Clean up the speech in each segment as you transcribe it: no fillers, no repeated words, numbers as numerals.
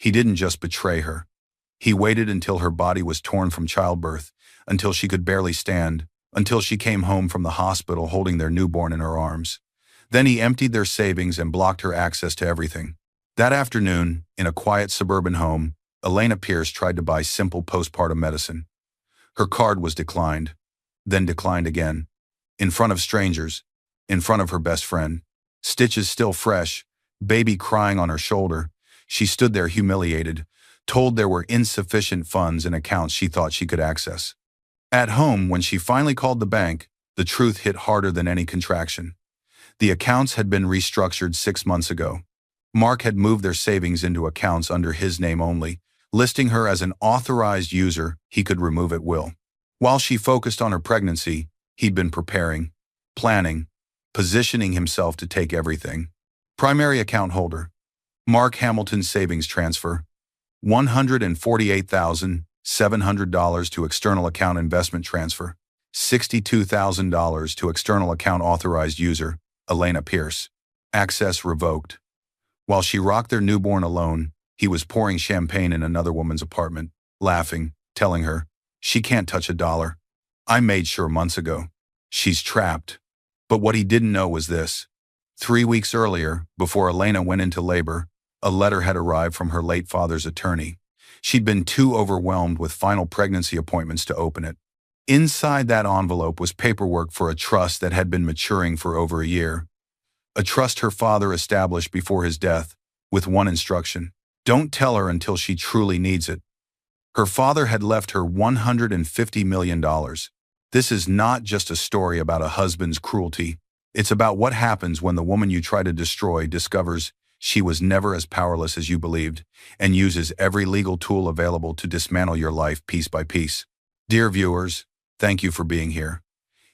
He didn't just betray her. He waited until her body was torn from childbirth, until she could barely stand, until she came home from the hospital holding their newborn in her arms. Then he emptied their savings and blocked her access to everything. That afternoon, in a quiet suburban home, Elena Pierce tried to buy simple postpartum medicine. Her card was declined, then declined again. In front of strangers, in front of her best friend. Stitches still fresh, baby crying on her shoulder, she stood there humiliated, told there were insufficient funds in accounts she thought she could access. At home, when she finally called the bank, the truth hit harder than any contraction. The accounts had been restructured 6 months ago. Mark had moved their savings into accounts under his name only, listing her as an authorized user he could remove at will. While she focused on her pregnancy, he'd been preparing, planning, positioning himself to take everything. Primary account holder: Mark Hamilton Savings Transfer, $148,700 to external account investment transfer, $62,000 to external account authorized user, Elena Pierce. Access revoked. While she rocked their newborn alone, he was pouring champagne in another woman's apartment, laughing, telling her, "She can't touch a dollar. I made sure months ago. She's trapped." But what he didn't know was this. 3 weeks earlier, before Elena went into labor, a letter had arrived from her late father's attorney. She'd been too overwhelmed with final pregnancy appointments to open it. Inside that envelope was paperwork for a trust that had been maturing for over a year. A trust her father established before his death, with one instruction: don't tell her until she truly needs it. Her father had left her $150 million. This is not just a story about a husband's cruelty. It's about what happens when the woman you try to destroy discovers she was never as powerless as you believed, and uses every legal tool available to dismantle your life piece by piece. Dear viewers, thank you for being here.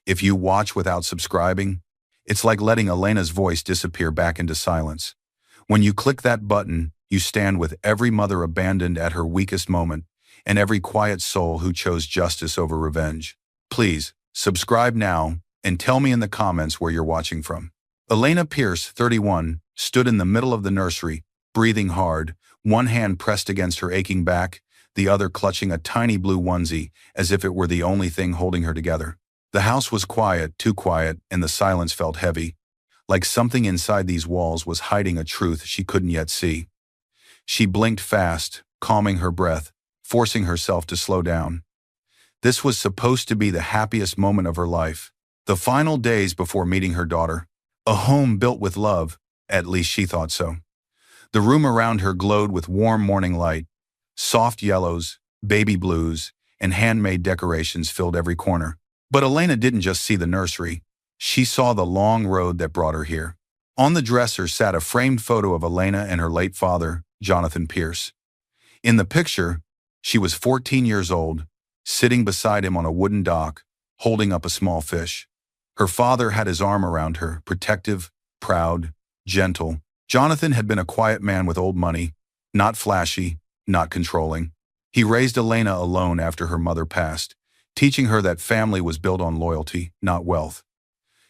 If you watch without subscribing, it's like letting Elena's voice disappear back into silence. When you click that button, you stand with every mother abandoned at her weakest moment, and every quiet soul who chose justice over revenge. Please, subscribe now, and tell me in the comments where you're watching from. Elena Pierce, 31, stood in the middle of the nursery, breathing hard, one hand pressed against her aching back, the other clutching a tiny blue onesie, as if it were the only thing holding her together. The house was quiet, too quiet, and the silence felt heavy, like something inside these walls was hiding a truth she couldn't yet see. She blinked fast, calming her breath, forcing herself to slow down. This was supposed to be the happiest moment of her life, the final days before meeting her daughter. A home built with love, at least she thought so. The room around her glowed with warm morning light. Soft yellows, baby blues, and handmade decorations filled every corner. But Elena didn't just see the nursery. She saw the long road that brought her here. On the dresser sat a framed photo of Elena and her late father, Jonathan Pierce. In the picture, she was 14 years old, sitting beside him on a wooden dock, holding up a small fish. Her father had his arm around her, protective, proud, gentle. Jonathan had been a quiet man with old money, not flashy, not controlling. He raised Elena alone after her mother passed, teaching her that family was built on loyalty, not wealth.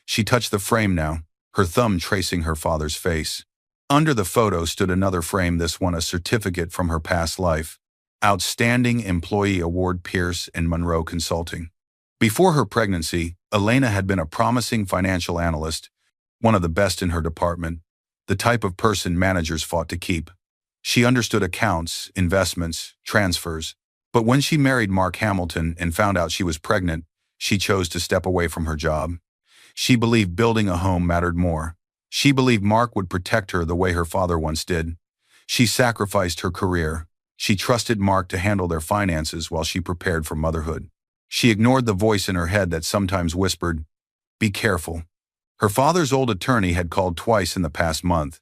She touched the frame now, her thumb tracing her father's face. Under the photo stood another frame, this one a certificate from her past life. Outstanding Employee Award, Pierce and Monroe Consulting. Before her pregnancy, Elena had been a promising financial analyst, one of the best in her department, the type of person managers fought to keep. She understood accounts, investments, transfers. But when she married Mark Hamilton and found out she was pregnant, she chose to step away from her job. She believed building a home mattered more. She believed Mark would protect her the way her father once did. She sacrificed her career. She trusted Mark to handle their finances while she prepared for motherhood. She ignored the voice in her head that sometimes whispered, "Be careful." Her father's old attorney had called twice in the past month,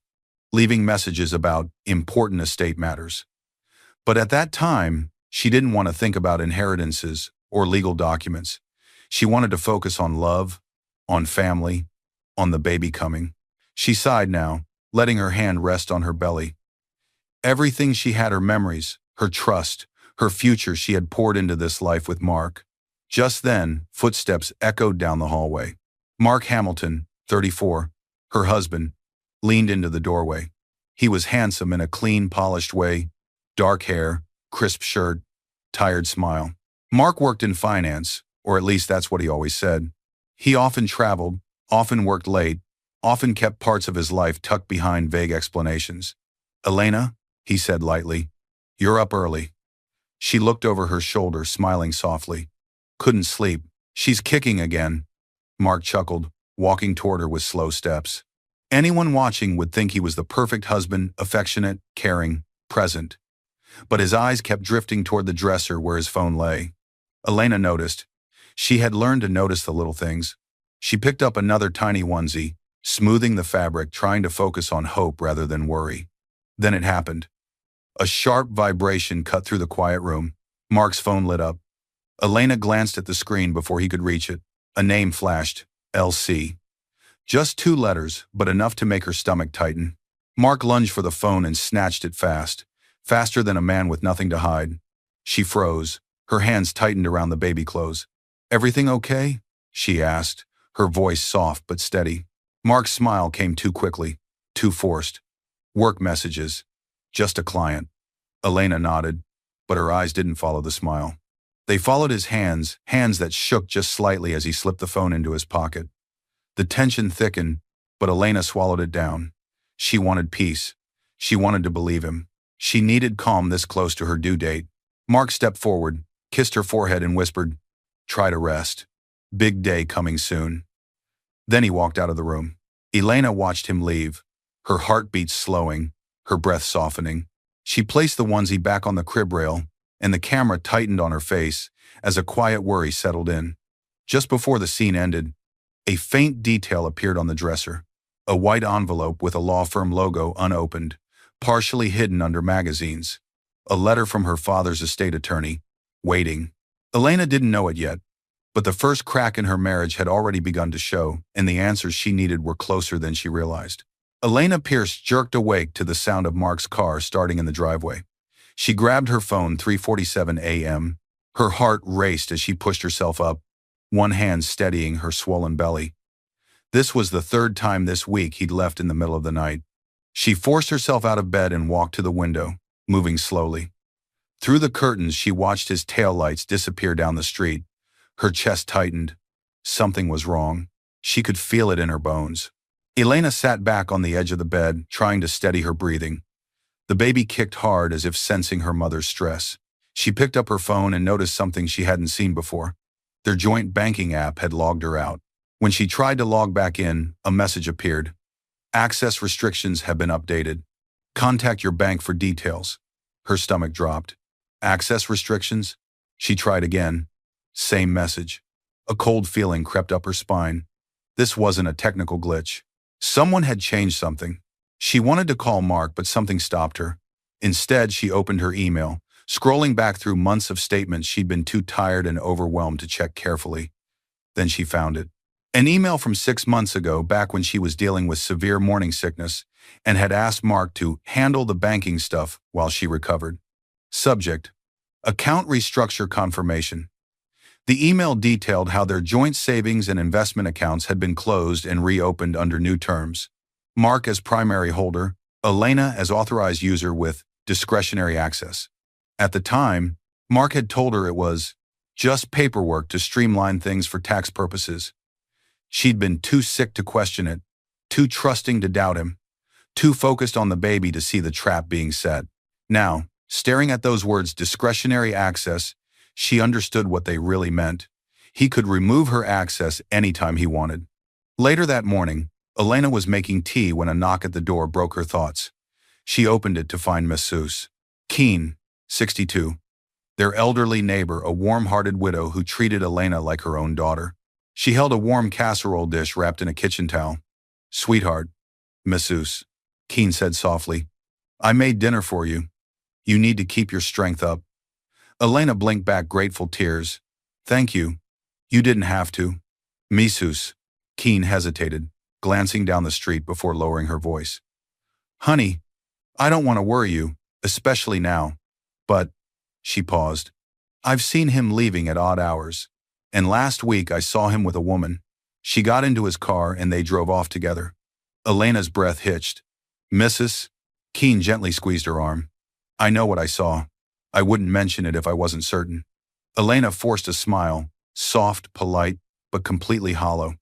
leaving messages about important estate matters. But at that time, she didn't want to think about inheritances or legal documents. She wanted to focus on love, on family, on the baby coming. She sighed now, letting her hand rest on her belly. Everything she had, her memories, her trust, her future, she had poured into this life with Mark. Just then, footsteps echoed down the hallway. Mark Hamilton, 34, her husband, leaned into the doorway. He was handsome in a clean, polished way, Dark hair, crisp shirt, tired smile. Mark worked in finance, or at least that's what he always said. He often traveled, often worked late, often kept parts of his life tucked behind vague explanations. "Elena," he said lightly, "you're up early." She looked over her shoulder, smiling softly. "Couldn't sleep. She's kicking again." Mark chuckled, walking toward her with slow steps. Anyone watching would think he was the perfect husband, affectionate, caring, present. But his eyes kept drifting toward the dresser where his phone lay. Elena noticed. She had learned to notice the little things. She picked up another tiny onesie, smoothing the fabric, trying to focus on hope rather than worry. Then it happened. A sharp vibration cut through the quiet room. Mark's phone lit up. Elena glanced at the screen before he could reach it. A name flashed, LC. Just 2 letters, but enough to make her stomach tighten. Mark lunged for the phone and snatched it fast, faster than a man with nothing to hide. She froze, her hands tightened around the baby clothes. "Everything okay?" she asked, her voice soft but steady. Mark's smile came too quickly, too forced. "Work messages. Just a client." Elena nodded, but her eyes didn't follow the smile. They followed his hands, hands that shook just slightly as he slipped the phone into his pocket. The tension thickened, but Elena swallowed it down. She wanted peace. She wanted to believe him. She needed calm this close to her due date. Mark stepped forward, kissed her forehead and whispered, "Try to rest. Big day coming soon." Then he walked out of the room. Elena watched him leave, her heartbeat slowing, her breath softening. She placed the onesie back on the crib rail, and the camera tightened on her face as a quiet worry settled in. Just before the scene ended, a faint detail appeared on the dresser. A white envelope with a law firm logo unopened, partially hidden under magazines. A letter from her father's estate attorney, waiting. Elena didn't know it yet, but the first crack in her marriage had already begun to show, and the answers she needed were closer than she realized. Elena Pierce jerked awake to the sound of Mark's car starting in the driveway. She grabbed her phone, 3:47 a.m. Her heart raced as she pushed herself up, one hand steadying her swollen belly. This was the 3rd time this week he'd left in the middle of the night. She forced herself out of bed and walked to the window, moving slowly. Through the curtains, she watched his taillights disappear down the street. Her chest tightened. Something was wrong. She could feel it in her bones. Elena sat back on the edge of the bed, trying to steady her breathing. The baby kicked hard as if sensing her mother's stress. She picked up her phone and noticed something she hadn't seen before. Their joint banking app had logged her out. When she tried to log back in, a message appeared. "Access restrictions have been updated. Contact your bank for details." Her stomach dropped. "Access restrictions?" She tried again. Same message. A cold feeling crept up her spine. This wasn't a technical glitch. Someone had changed something. She wanted to call Mark, but something stopped her. Instead, she opened her email, scrolling back through months of statements she'd been too tired and overwhelmed to check carefully. Then she found it. An email from 6 months ago, back when she was dealing with severe morning sickness, and had asked Mark to handle the banking stuff while she recovered. Subject: Account restructure confirmation. The email detailed how their joint savings and investment accounts had been closed and reopened under new terms. Mark as primary holder, Elena as authorized user with discretionary access. At the time, Mark had told her it was just paperwork to streamline things for tax purposes. She'd been too sick to question it, too trusting to doubt him, too focused on the baby to see the trap being set. Now, staring at those words discretionary access, she understood what they really meant. He could remove her access anytime he wanted. Later that morning, Elena was making tea when a knock at the door broke her thoughts. She opened it to find Mistress Keene, 62. Their elderly neighbor, a warm-hearted widow who treated Elena like her own daughter. She held a warm casserole dish wrapped in a kitchen towel. "Sweetheart," Mistress Keene said softly, "I made dinner for you. You need to keep your strength up." Elena blinked back grateful tears. "Thank you. You didn't have to." "Mistress," Keene hesitated, glancing down the street before lowering her voice. "Honey, I don't want to worry you, especially now. But," she paused, "I've seen him leaving at odd hours. And last week I saw him with a woman. She got into his car and they drove off together." Elena's breath hitched. "Mrs." Keene gently squeezed her arm. I know what I saw. I wouldn't mention it if I wasn't certain. Elena forced a smile, soft, polite, but completely hollow.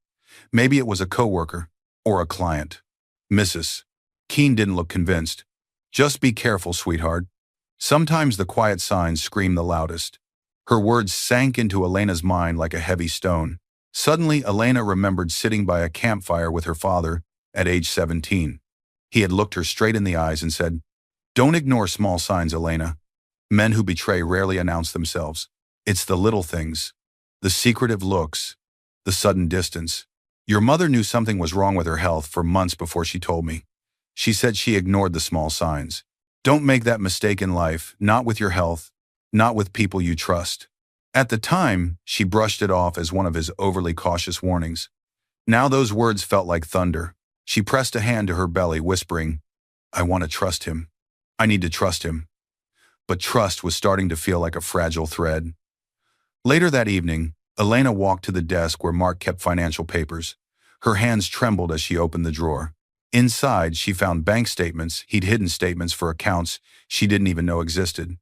Maybe it was a coworker or a client. Mrs. Keene didn't look convinced. Just be careful, sweetheart. Sometimes the quiet signs scream the loudest. Her words sank into Elena's mind like a heavy stone. Suddenly, Elena remembered sitting by a campfire with her father at age 17. He had looked her straight in the eyes and said, "Don't ignore small signs, Elena. Men who betray rarely announce themselves. It's the little things, the secretive looks, the sudden distance. Your mother knew something was wrong with her health for months before she told me. She said she ignored the small signs. Don't make that mistake in life, not with your health, not with people you trust." At the time, she brushed it off as one of his overly cautious warnings. Now those words felt like thunder. She pressed a hand to her belly, whispering, "I want to trust him. I need to trust him." But trust was starting to feel like a fragile thread. Later that evening, Elena walked to the desk where Mark kept financial papers. Her hands trembled as she opened the drawer. Inside, she found bank statements. He'd hidden statements for accounts she didn't even know existed.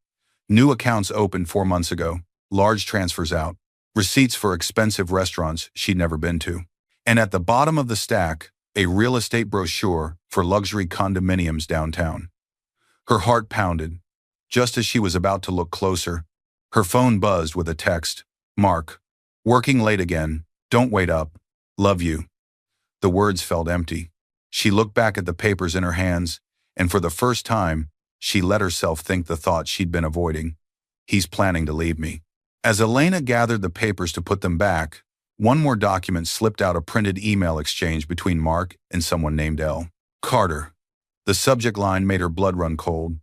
New accounts opened 4 months ago, large transfers out, receipts for expensive restaurants she'd never been to. And at the bottom of the stack, a real estate brochure for luxury condominiums downtown. Her heart pounded. Just as she was about to look closer, her phone buzzed with a text. "Mark, working late again. Don't wait up. Love you." The words felt empty. She looked back at the papers in her hands, and for the first time, she let herself think the thought she'd been avoiding. He's planning to leave me. As Elena gathered the papers to put them back, one more document slipped out, a printed email exchange between Mark and someone named L. Carter. The subject line made her blood run cold.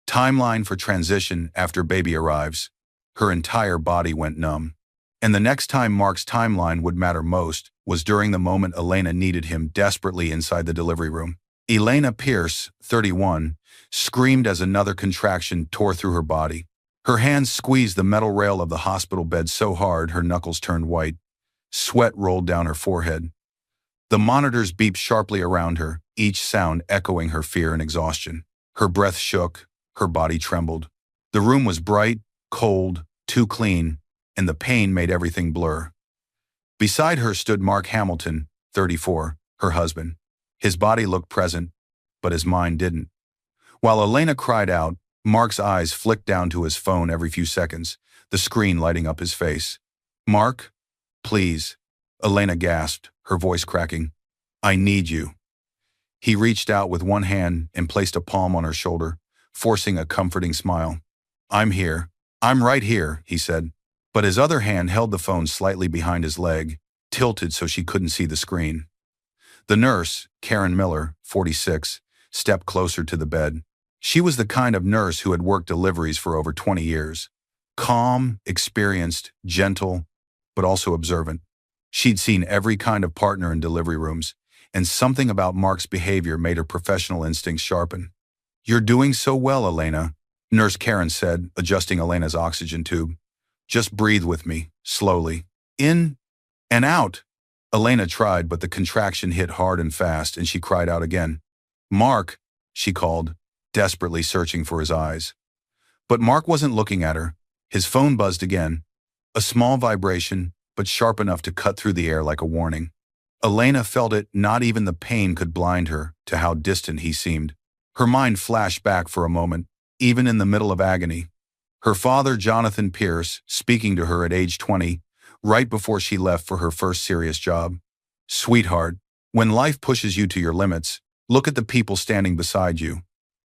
Timeline for transition after baby arrives. Her entire body went numb. And the next time Mark's timeline would matter most was during the moment Elena needed him desperately inside the delivery room. Elena Pierce, 31, screamed as another contraction tore through her body. Her hands squeezed the metal rail of the hospital bed so hard her knuckles turned white. Sweat rolled down her forehead. The monitors beeped sharply around her, each sound echoing her fear and exhaustion. Her breath shook, her body trembled. The room was bright, cold, too clean, and the pain made everything blur. Beside her stood Mark Hamilton, 34, her husband. His body looked present, but his mind didn't. While Elena cried out, Mark's eyes flicked down to his phone every few seconds, the screen lighting up his face. "Mark, please," Elena gasped, her voice cracking. "I need you." He reached out with one hand and placed a palm on her shoulder, forcing a comforting smile. "I'm here. I'm right here," he said. But his other hand held the phone slightly behind his leg, tilted so she couldn't see the screen. The nurse, Karen Miller, 46, stepped closer to the bed. She was the kind of nurse who had worked deliveries for over 20 years. Calm, experienced, gentle, but also observant. She'd seen every kind of partner in delivery rooms, and something about Mark's behavior made her professional instincts sharpen. "You're doing so well, Elena," Nurse Karen said, adjusting Elena's oxygen tube. "Just breathe with me, slowly. In and out." Elena tried, but the contraction hit hard and fast, and she cried out again. "Mark," she called, desperately searching for his eyes. But Mark wasn't looking at her. His phone buzzed again. A small vibration, but sharp enough to cut through the air like a warning. Elena felt it. Not even the pain could blind her to how distant he seemed. Her mind flashed back for a moment, even in the middle of agony. Her father, Jonathan Pierce, speaking to her at age 20, right before she left for her first serious job. "Sweetheart, when life pushes you to your limits, look at the people standing beside you.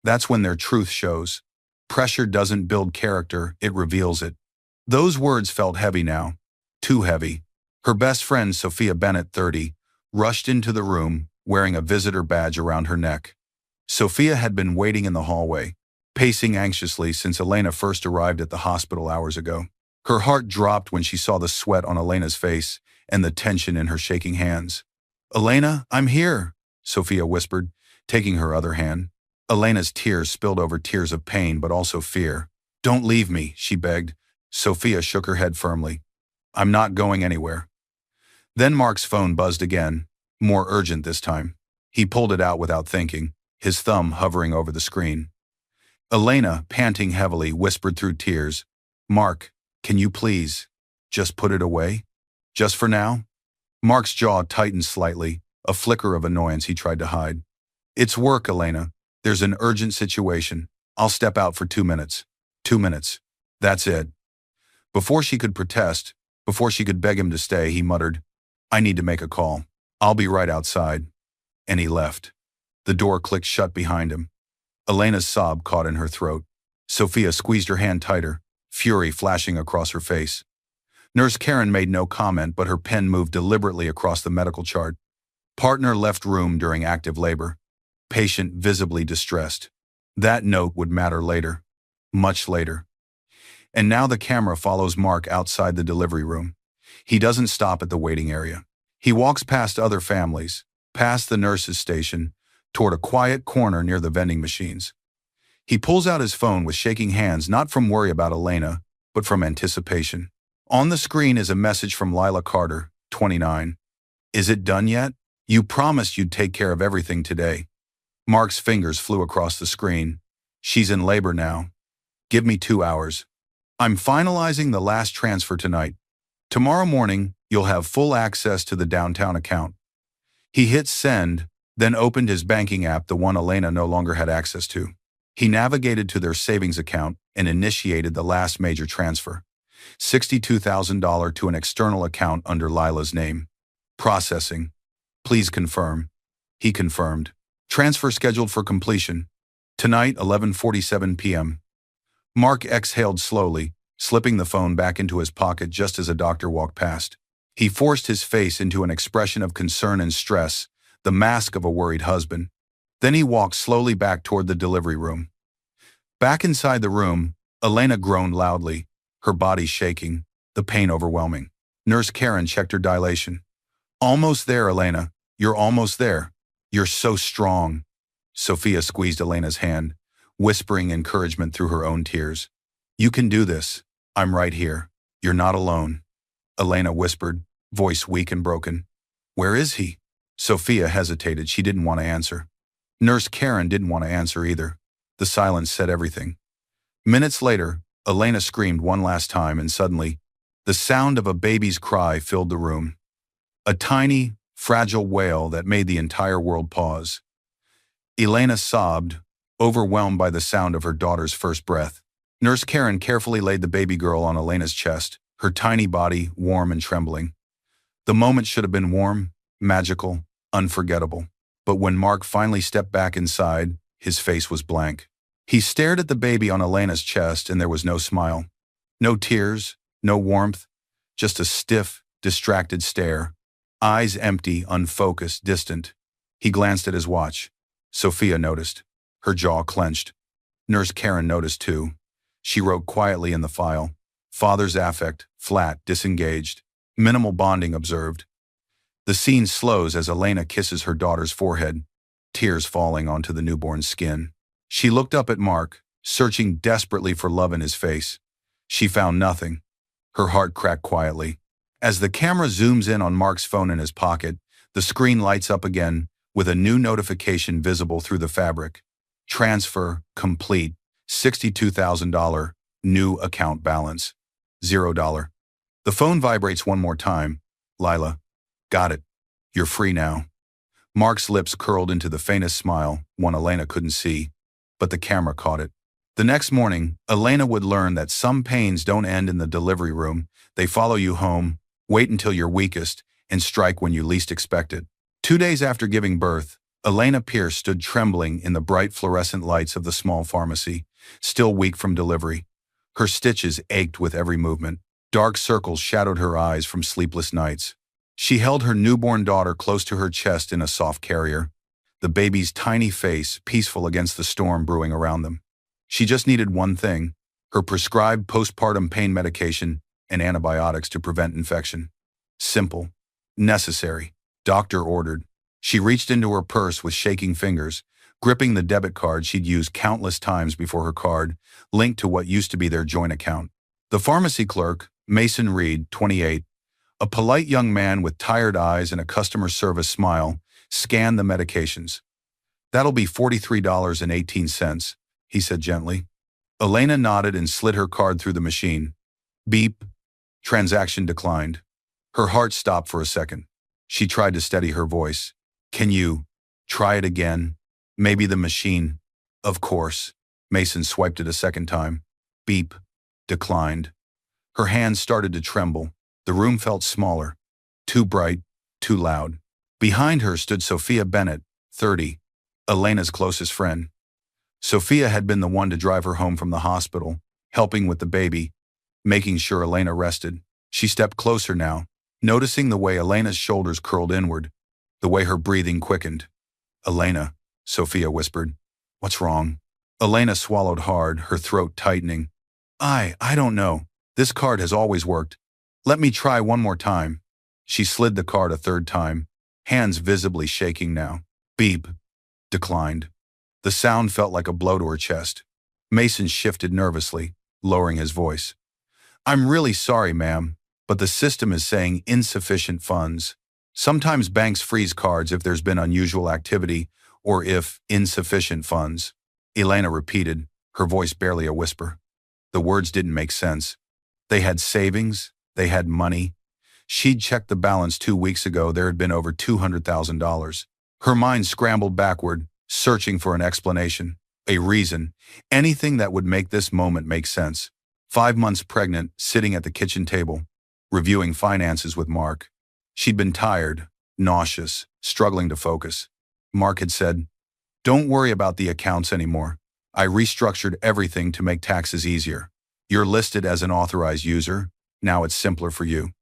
That's when their truth shows. Pressure doesn't build character, it reveals it." Those words felt heavy now. Too heavy. Her best friend, Sophia Bennett, 30, rushed into the room, wearing a visitor badge around her neck. Sophia had been waiting in the hallway, pacing anxiously since Elena first arrived at the hospital hours ago. Her heart dropped when she saw the sweat on Elena's face and the tension in her shaking hands. "Elena, I'm here," Sophia whispered, taking her other hand. Elena's tears spilled over, tears of pain but also fear. "Don't leave me," she begged. Sophia shook her head firmly. "I'm not going anywhere." Then Mark's phone buzzed again, more urgent this time. He pulled it out without thinking, his thumb hovering over the screen. Elena, panting heavily, whispered through tears, "Mark, can you please just put it away? Just for now?" Mark's jaw tightened slightly, a flicker of annoyance he tried to hide. "It's work, Elena. There's an urgent situation. I'll step out for 2 minutes. 2 minutes. That's it." Before she could protest, before she could beg him to stay, he muttered, "I need to make a call. I'll be right outside." And he left. The door clicked shut behind him. Elena's sob caught in her throat. Sophia squeezed her hand tighter, fury flashing across her face. Nurse Karen made no comment, but her pen moved deliberately across the medical chart. Partner left room during active labor. Patient visibly distressed. That note would matter later. Much later. And now the camera follows Mark outside the delivery room. He doesn't stop at the waiting area. He walks past other families, past the nurse's station, toward a quiet corner near the vending machines. He pulls out his phone with shaking hands, not from worry about Elena, but from anticipation. On the screen is a message from Lila Carter, 29. "Is it done yet? You promised you'd take care of everything today." Mark's fingers flew across the screen. "She's in labor now. Give me 2 hours. I'm finalizing the last transfer tonight. Tomorrow morning, you'll have full access to the downtown account." He hit send, then opened his banking app, the one Elena no longer had access to. He navigated to their savings account and initiated the last major transfer. $62,000 to an external account under Lila's name. Processing. "Please confirm." He confirmed. Transfer scheduled for completion. Tonight, 11:47 p.m. Mark exhaled slowly, slipping the phone back into his pocket just as a doctor walked past. He forced his face into an expression of concern and stress, the mask of a worried husband. Then he walked slowly back toward the delivery room. Back inside the room, Elena groaned loudly, her body shaking, the pain overwhelming. Nurse Karen checked her dilation. "Almost there, Elena. You're almost there. You're so strong." Sophia squeezed Elena's hand, whispering encouragement through her own tears. "You can do this. I'm right here. You're not alone." Elena whispered, voice weak and broken. "Where is he?" Sophia hesitated. She didn't want to answer. Nurse Karen didn't want to answer either. The silence said everything. Minutes later, Elena screamed one last time, and suddenly, the sound of a baby's cry filled the room. A tiny, fragile wail that made the entire world pause. Elena sobbed, overwhelmed by the sound of her daughter's first breath. Nurse Karen carefully laid the baby girl on Elena's chest, her tiny body warm and trembling. The moment should have been warm, magical, unforgettable. But when Mark finally stepped back inside, his face was blank. He stared at the baby on Elena's chest, and there was no smile. No tears, no warmth, just a stiff, distracted stare. Eyes empty, unfocused, distant. He glanced at his watch. Sophia noticed. Her jaw clenched. Nurse Karen noticed too. She wrote quietly in the file, "Father's affect, flat, disengaged. Minimal bonding observed." The scene slows as Elena kisses her daughter's forehead, tears falling onto the newborn's skin. She looked up at Mark, searching desperately for love in his face. She found nothing. Her heart cracked quietly. As the camera zooms in on Mark's phone in his pocket, the screen lights up again, with a new notification visible through the fabric. Transfer complete. $62,000. New account balance. $0. The phone vibrates one more time. "Lila. Got it. You're free now." Mark's lips curled into the faintest smile, one Elena couldn't see, but the camera caught it. The next morning, Elena would learn that some pains don't end in the delivery room. They follow you home, wait until you're weakest, and strike when you least expect it. 2 days after giving birth, Elena Pierce stood trembling in the bright fluorescent lights of the small pharmacy, still weak from delivery. Her stitches ached with every movement. Dark circles shadowed her eyes from sleepless nights. She held her newborn daughter close to her chest in a soft carrier, the baby's tiny face peaceful against the storm brewing around them. She just needed one thing, her prescribed postpartum pain medication and antibiotics to prevent infection. Simple. Necessary. Doctor ordered. She reached into her purse with shaking fingers, gripping the debit card she'd used countless times before her card, linked to what used to be their joint account. The pharmacy clerk, Mason Reed, 28, a polite young man with tired eyes and a customer service smile, scanned the medications. "That'll be $43.18, he said gently. Elena nodded and slid her card through the machine. Beep. Transaction declined. Her heart stopped for a second. She tried to steady her voice. Can you try it again? Maybe the machine. Of course. Mason swiped it a second time. Beep. Declined. Her hands started to tremble. The room felt smaller. Too bright, too loud. Behind her stood Sophia Bennett, 30, Elena's closest friend. Sophia had been the one to drive her home from the hospital, helping with the baby, making sure Elena rested. She stepped closer now, noticing the way Elena's shoulders curled inward, the way her breathing quickened. Elena, Sophia whispered. What's wrong? Elena swallowed hard, her throat tightening. I don't know. This card has always worked. Let me try one more time. She slid the card a third time, hands visibly shaking now. Beep. Declined. The sound felt like a blow to her chest. Mason shifted nervously, lowering his voice. I'm really sorry, ma'am, but the system is saying insufficient funds. Sometimes banks freeze cards if there's been unusual activity or if insufficient funds. Elena repeated, her voice barely a whisper. The words didn't make sense. They had savings, they had money. She'd checked the balance 2 weeks ago. There had been over $200,000. Her mind scrambled backward, searching for an explanation, a reason, anything that would make this moment make sense. 5 months pregnant, sitting at the kitchen table, reviewing finances with Mark. She'd been tired, nauseous, struggling to focus. Mark had said, "Don't worry about the accounts anymore. I restructured everything to make taxes easier. You're listed as an authorized user. Now it's simpler for you.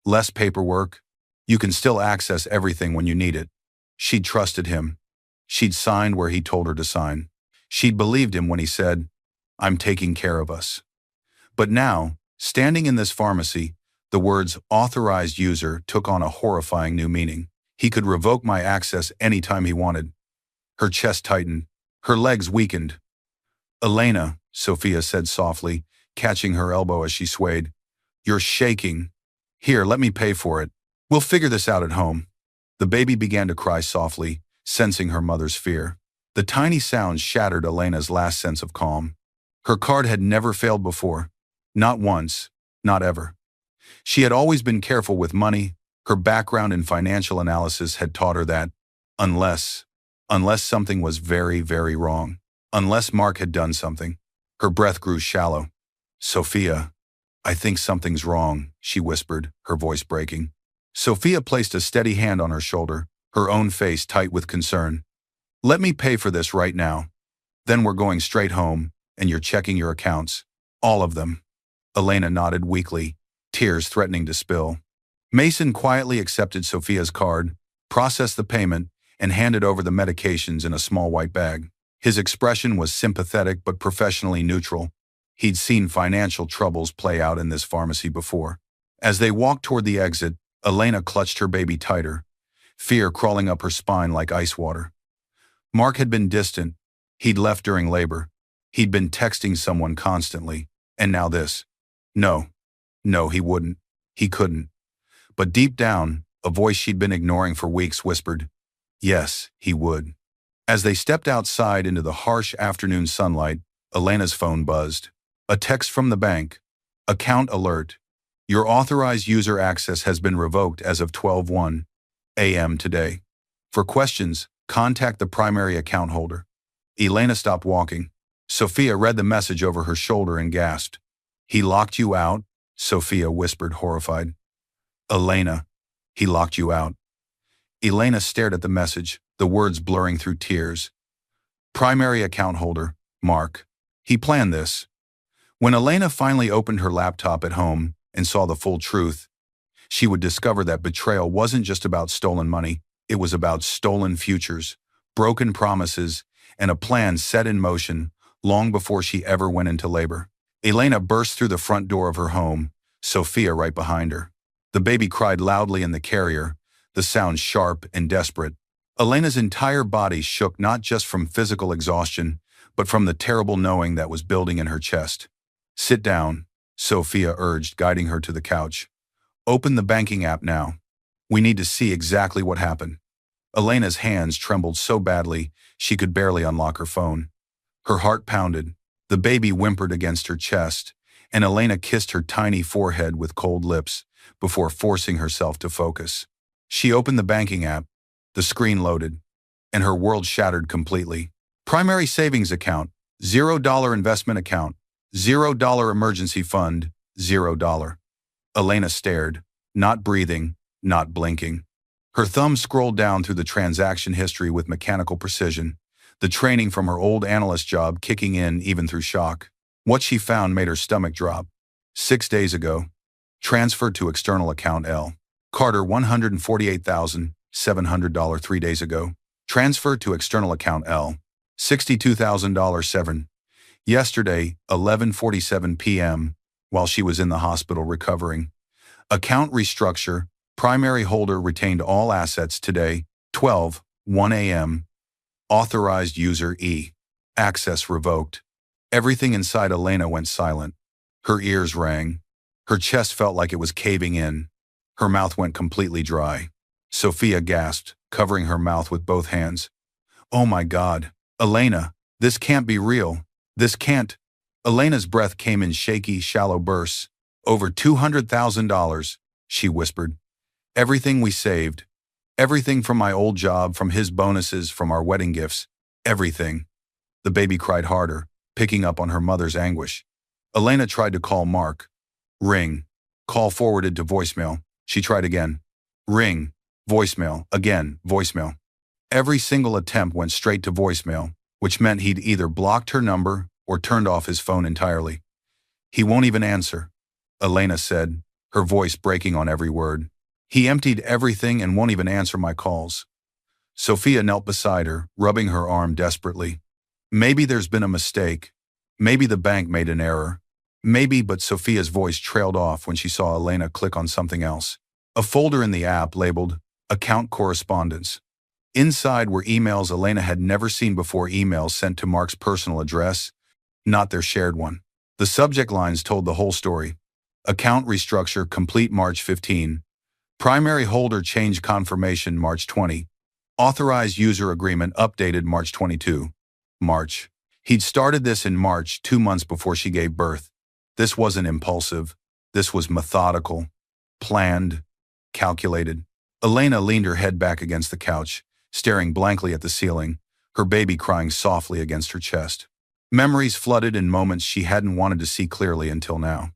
Less paperwork. You can still access everything when you need it." She'd trusted him. She'd signed where he told her to sign. She'd believed him when he said, "I'm taking care of us." But now, standing in this pharmacy, the words authorized user took on a horrifying new meaning. He could revoke my access anytime he wanted. Her chest tightened. Her legs weakened. Elena, Sophia said softly, catching her elbow as she swayed. You're shaking. Here, let me pay for it. We'll figure this out at home. The baby began to cry softly, sensing her mother's fear. The tiny sounds shattered Elena's last sense of calm. Her card had never failed before. Not once, not ever. She had always been careful with money. Her background in financial analysis had taught her that, unless something was very, very wrong, unless Mark had done something. Her breath grew shallow. Sophia, I think something's wrong, she whispered, her voice breaking. Sophia placed a steady hand on her shoulder, her own face tight with concern. Let me pay for this right now. Then we're going straight home, and you're checking your accounts. All of them. Elena nodded weakly, tears threatening to spill. Mason quietly accepted Sophia's card, processed the payment, and handed over the medications in a small white bag. His expression was sympathetic but professionally neutral. He'd seen financial troubles play out in this pharmacy before. As they walked toward the exit, Elena clutched her baby tighter, fear crawling up her spine like ice water. Mark had been distant. He'd left during labor. He'd been texting someone constantly. And now this. No, he wouldn't. He couldn't. But deep down, a voice she'd been ignoring for weeks whispered, yes, he would. As they stepped outside into the harsh afternoon sunlight, Elena's phone buzzed. A text from the bank. Account alert. Your authorized user access has been revoked as of 12:01 a.m. today. For questions, contact the primary account holder. Elena stopped walking. Sophia read the message over her shoulder and gasped. He locked you out? Sophia whispered, horrified. Elena, he locked you out. Elena stared at the message, the words blurring through tears. Primary account holder, Mark. He planned this. When Elena finally opened her laptop at home and saw the full truth, she would discover that betrayal wasn't just about stolen money, it was about stolen futures, broken promises, and a plan set in motion long before she ever went into labor. Elena burst through the front door of her home, Sophia right behind her. The baby cried loudly in the carrier, the sound sharp and desperate. Elena's entire body shook not just from physical exhaustion, but from the terrible knowing that was building in her chest. Sit down, Sophia urged, guiding her to the couch. Open the banking app now. We need to see exactly what happened. Elena's hands trembled so badly she could barely unlock her phone. Her heart pounded. The baby whimpered against her chest, and Elena kissed her tiny forehead with cold lips before forcing herself to focus. She opened the banking app, the screen loaded, and her world shattered completely. Primary savings account, $0 investment account, $0 emergency fund, $0. Elena stared, not breathing, not blinking. Her thumb scrolled down through the transaction history with mechanical precision, the training from her old analyst job kicking in even through shock. What she found made her stomach drop. 6 days ago, transferred to external account L. Carter $148,700 3 days ago. Transferred to external account L. $62,000 7. Yesterday, 11:47 p.m., while she was in the hospital recovering. Account restructure, primary holder retained all assets today, 12:01 a.m. Authorized user E. Access revoked. Everything inside Elena went silent. Her ears rang. Her chest felt like it was caving in. Her mouth went completely dry. Sophia gasped, covering her mouth with both hands. "Oh my God, Elena, this can't be real. This can't." Elena's breath came in shaky, shallow bursts. "Over $200,000, she whispered. "Everything we saved. Everything from my old job, from his bonuses, from our wedding gifts. Everything." The baby cried harder, picking up on her mother's anguish. Elena tried to call Mark. Ring. Call forwarded to voicemail. She tried again. Ring. Voicemail. Again, voicemail. Every single attempt went straight to voicemail, which meant he'd either blocked her number or turned off his phone entirely. "He won't even answer," Elena said, her voice breaking on every word. "He emptied everything and won't even answer my calls." Sophia knelt beside her, rubbing her arm desperately. "Maybe there's been a mistake. Maybe the bank made an error. Maybe," but Sophia's voice trailed off when she saw Elena click on something else. A folder in the app labeled Account Correspondence. Inside were emails Elena had never seen before, emails sent to Mark's personal address, not their shared one. The subject lines told the whole story. Account restructure complete March 15. Primary holder change confirmation March 20. Authorized user agreement updated March 22. March. He'd started this in March, 2 months before she gave birth. This wasn't impulsive. This was methodical, planned, calculated. Elena leaned her head back against the couch, staring blankly at the ceiling, her baby crying softly against her chest. Memories flooded in moments she hadn't wanted to see clearly until now.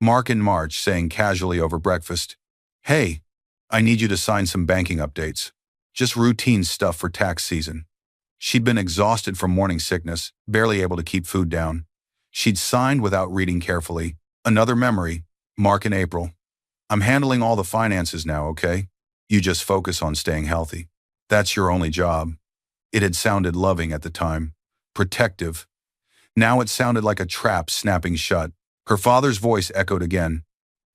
Mark in March saying casually over breakfast, "Hey, I need you to sign some banking updates. Just routine stuff for tax season." She'd been exhausted from morning sickness, barely able to keep food down. She'd signed without reading carefully. Another memory, Mark in April. "I'm handling all the finances now, okay? You just focus on staying healthy. That's your only job." It had sounded loving at the time, protective. Now it sounded like a trap snapping shut. Her father's voice echoed again.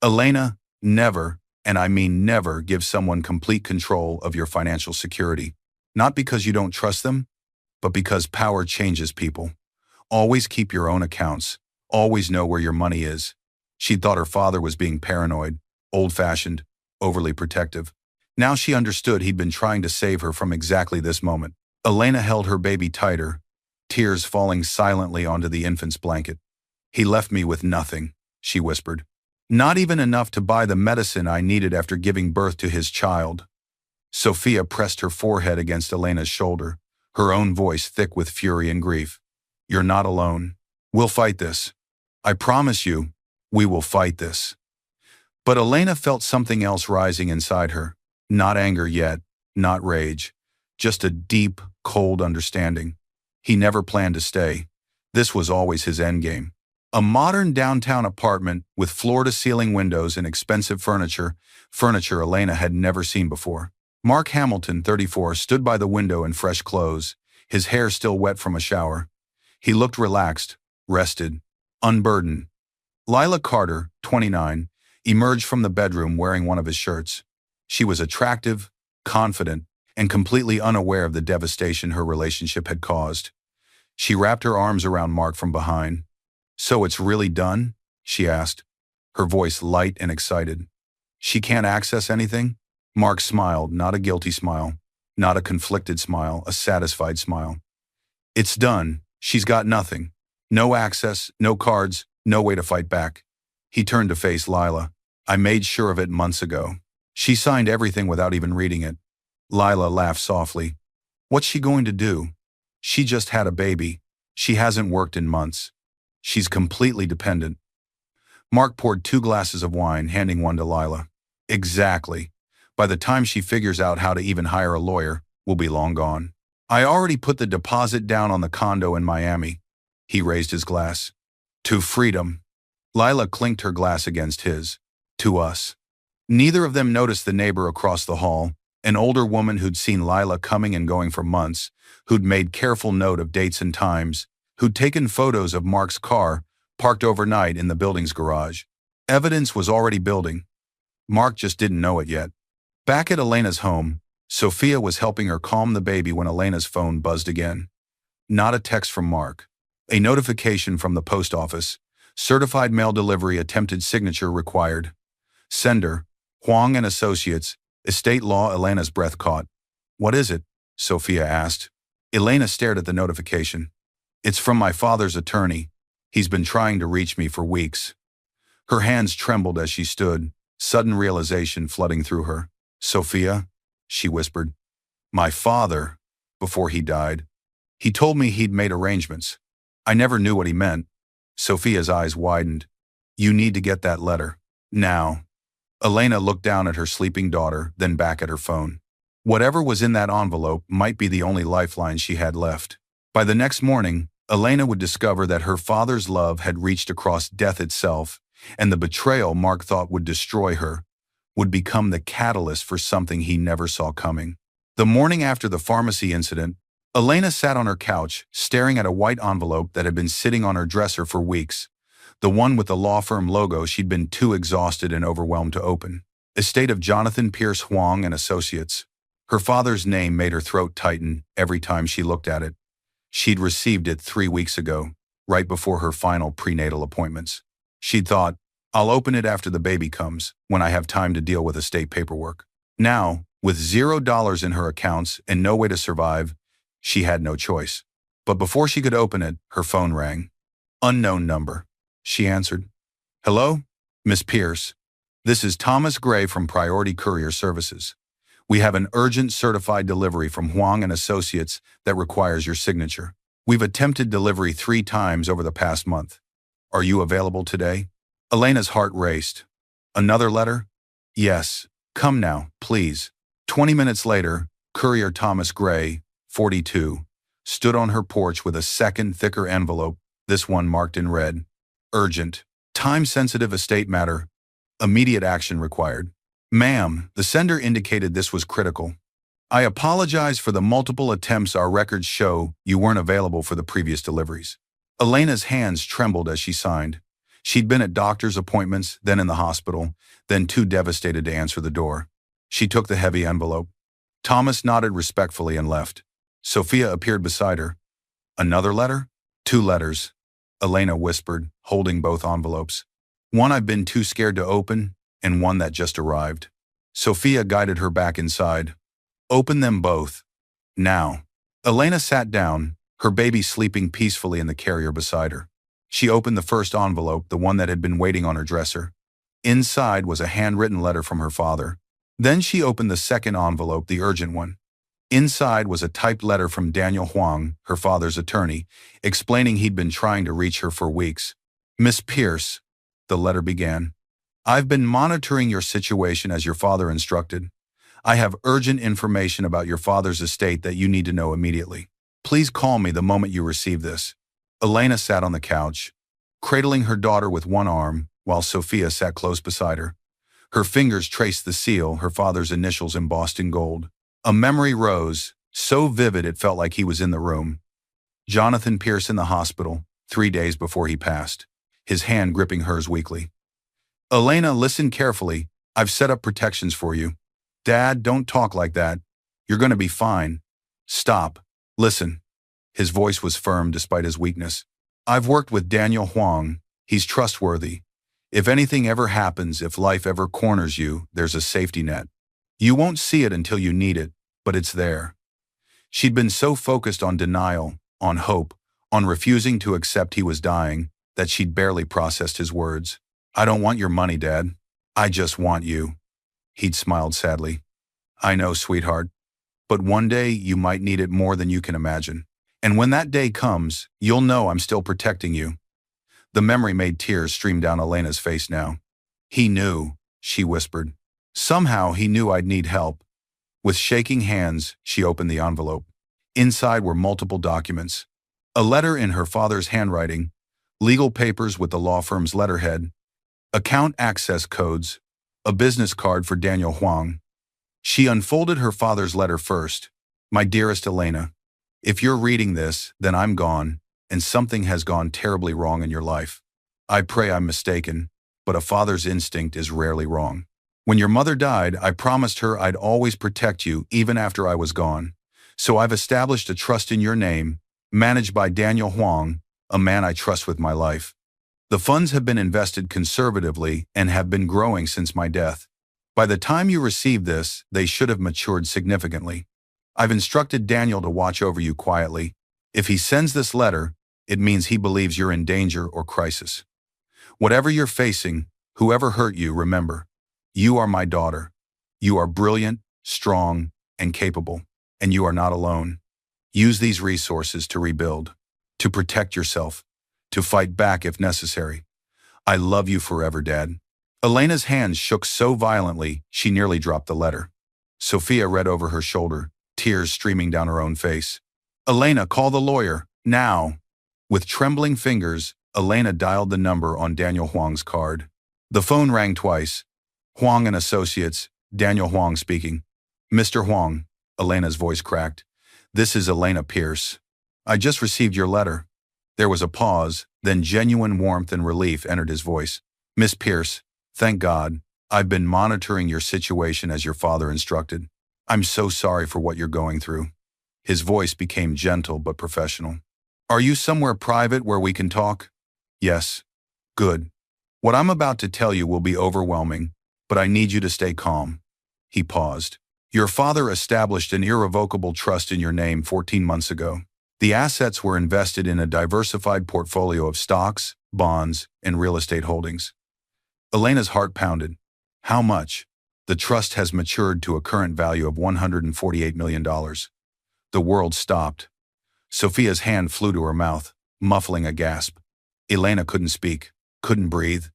"Elena, never, and I mean never, give someone complete control of your financial security. Not because you don't trust them, but because power changes people. Always keep your own accounts. Always know where your money is." She'd thought her father was being paranoid, old-fashioned, overly protective. Now she understood he'd been trying to save her from exactly this moment. Elena held her baby tighter, tears falling silently onto the infant's blanket. "He left me with nothing," she whispered. "Not even enough to buy the medicine I needed after giving birth to his child." Sophia pressed her forehead against Elena's shoulder, her own voice thick with fury and grief. "You're not alone. We'll fight this. I promise you, we will fight this." But Elena felt something else rising inside her. Not anger yet, not rage, just a deep, cold understanding. He never planned to stay. This was always his endgame. A modern downtown apartment with floor-to-ceiling windows and expensive furniture Elena had never seen before. Mark Hamilton, 34, stood by the window in fresh clothes, his hair still wet from a shower. He looked relaxed, rested, unburdened. Lila Carter, 29, emerged from the bedroom wearing one of his shirts. She was attractive, confident, and completely unaware of the devastation her relationship had caused. She wrapped her arms around Mark from behind. "So it's really done?" she asked, her voice light and excited. "She can't access anything?" Mark smiled, not a guilty smile, not a conflicted smile, a satisfied smile. "It's done. She's got nothing. No access, no cards, no way to fight back. He turned to face Lila. I made sure of it months ago. She signed everything without even reading it. Lila laughed softly. What's she going to do? She just had a baby. She hasn't worked in months. She's completely dependent. Mark poured 2 glasses of wine, handing one to Lila. Exactly. By the time she figures out how to even hire a lawyer, we'll be long gone. I already put the deposit down on the condo in Miami. He raised his glass. To freedom. Lila clinked her glass against his. To us. Neither of them noticed the neighbor across the hall, an older woman who'd seen Lila coming and going for months, who'd made careful note of dates and times, who'd taken photos of Mark's car, parked overnight in the building's garage. Evidence was already building. Mark just didn't know it yet. Back at Elena's home, Sophia was helping her calm the baby when Elena's phone buzzed again. Not a text from Mark. A notification from the post office. Certified mail delivery attempted signature required. Sender, Huang and Associates, Estate Law. Elena's breath caught. What is it? Sophia asked. Elena stared at the notification. It's from my father's attorney. He's been trying to reach me for weeks. Her hands trembled as she stood, sudden realization flooding through her. Sophia, she whispered. My father, before he died. He told me he'd made arrangements. I never knew what he meant. Sophia's eyes widened. You need to get that letter. Now. Elena looked down at her sleeping daughter, then back at her phone. Whatever was in that envelope might be the only lifeline she had left. By the next morning, Elena would discover that her father's love had reached across death itself, and the betrayal Mark thought would destroy her would become the catalyst for something he never saw coming. The morning after the pharmacy incident, Elena sat on her couch, staring at a white envelope that had been sitting on her dresser for weeks. The one with the law firm logo she'd been too exhausted and overwhelmed to open. Estate of Jonathan Pierce Huang and Associates. Her father's name made her throat tighten every time she looked at it. She'd received it 3 weeks ago, right before her final prenatal appointments. She'd thought, I'll open it after the baby comes, when I have time to deal with estate paperwork. Now, with $0 in her accounts and no way to survive, she had no choice. But before she could open it, her phone rang. Unknown number. She answered. Hello? Miss Pierce. This is Thomas Gray from Priority Courier Services. We have an urgent certified delivery from Huang and Associates that requires your signature. We've attempted delivery 3 times over the past month. Are you available today? Elena's heart raced. Another letter? Yes. Come now, please. 20 minutes later, Courier Thomas Gray, 42, stood on her porch with a second, thicker envelope, this one marked in red. Urgent. Time-sensitive estate matter. Immediate action required. Ma'am, the sender indicated this was critical. I apologize for the multiple attempts. Our records show you weren't available for the previous deliveries. Elena's hands trembled as she signed. She'd been at doctor's appointments, then in the hospital, then too devastated to answer the door. She took the heavy envelope. Thomas nodded respectfully and left. Sophia appeared beside her. Another letter? 2 letters. Elena whispered, holding both envelopes. One I've been too scared to open, and one that just arrived. Sophia guided her back inside. Open them both. Now. Elena sat down, her baby sleeping peacefully in the carrier beside her. She opened the first envelope, the one that had been waiting on her dresser. Inside was a handwritten letter from her father. Then she opened the second envelope, the urgent one. Inside was a typed letter from Daniel Huang, her father's attorney, explaining he'd been trying to reach her for weeks. Miss Pierce, the letter began, I've been monitoring your situation as your father instructed. I have urgent information about your father's estate that you need to know immediately. Please call me the moment you receive this. Elena sat on the couch, cradling her daughter with one arm, while Sophia sat close beside her. Her fingers traced the seal, her father's initials embossed in gold. A memory rose, so vivid it felt like he was in the room. Jonathan Pierce in the hospital, 3 days before he passed, his hand gripping hers weakly. Elena, listen carefully. I've set up protections for you. Dad, don't talk like that. You're going to be fine. Stop. Listen. His voice was firm despite his weakness. I've worked with Daniel Huang. He's trustworthy. If anything ever happens, if life ever corners you, there's a safety net. You won't see it until you need it, but it's there. She'd been so focused on denial, on hope, on refusing to accept he was dying, that she'd barely processed his words. "I don't want your money, Dad. I just want you." He'd smiled sadly. "I know, sweetheart. But one day you might need it more than you can imagine. And when that day comes, you'll know I'm still protecting you." The memory made tears stream down Elena's face now. "He knew," she whispered. "Somehow he knew I'd need help." With shaking hands, she opened the envelope. Inside were multiple documents. A letter in her father's handwriting, legal papers with the law firm's letterhead, account access codes, a business card for Daniel Huang. She unfolded her father's letter first. "My dearest Elena, if you're reading this, then I'm gone, and something has gone terribly wrong in your life. I pray I'm mistaken, but a father's instinct is rarely wrong. When your mother died, I promised her I'd always protect you even after I was gone. So I've established a trust in your name, managed by Daniel Huang, a man I trust with my life. The funds have been invested conservatively and have been growing since my death. By the time you receive this, they should have matured significantly. I've instructed Daniel to watch over you quietly. If he sends this letter, it means he believes you're in danger or crisis. Whatever you're facing, whoever hurt you, remember, you are my daughter. You are brilliant, strong, and capable, and you are not alone. Use these resources to rebuild, to protect yourself, to fight back if necessary. I love you forever, Dad." Elena's hands shook so violently she nearly dropped the letter. Sophia read over her shoulder, tears streaming down her own face. "Elena, call the lawyer, now." With trembling fingers, Elena dialed the number on Daniel Huang's card. The phone rang twice. "Huang and Associates, Daniel Huang speaking." "Mr. Huang," Elena's voice cracked. "This is Elena Pierce. I just received your letter." There was a pause, then genuine warmth and relief entered his voice. "Miss Pierce, thank God. I've been monitoring your situation as your father instructed. I'm so sorry for what you're going through." His voice became gentle but professional. "Are you somewhere private where we can talk?" "Yes." "Good. What I'm about to tell you will be overwhelming, but I need you to stay calm." He paused. "Your father established an irrevocable trust in your name 14 months ago. The assets were invested in a diversified portfolio of stocks, bonds, and real estate holdings." Elena's heart pounded. "How much?" "The trust has matured to a current value of $148 million. The world stopped. Sophia's hand flew to her mouth, muffling a gasp. Elena couldn't speak, couldn't breathe,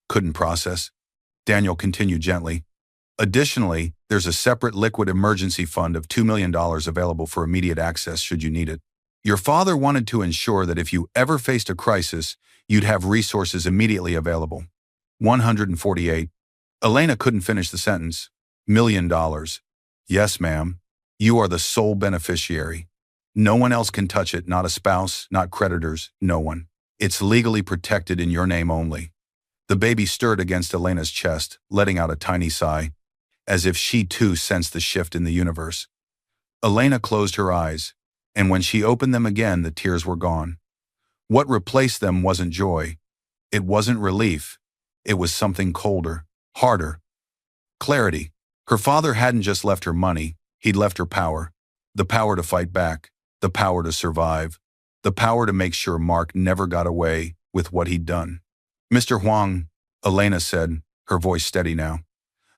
couldn't process. Daniel continued gently. "Additionally, there's a separate liquid emergency fund of $2 million available for immediate access should you need it. Your father wanted to ensure that if you ever faced a crisis, you'd have resources immediately available." 148. Elena couldn't finish the sentence. $1 million. "Yes, ma'am. You are the sole beneficiary. No one else can touch it, not a spouse, not creditors, no one. It's legally protected in your name only." The baby stirred against Elena's chest, letting out a tiny sigh, as if she too sensed the shift in the universe. Elena closed her eyes, and when she opened them again, the tears were gone. What replaced them wasn't joy. It wasn't relief. It was something colder, harder. Clarity. Her father hadn't just left her money, he'd left her power. The power to fight back, the power to survive, the power to make sure Mark never got away with what he'd done. "Mr. Huang," Elena said, her voice steady now,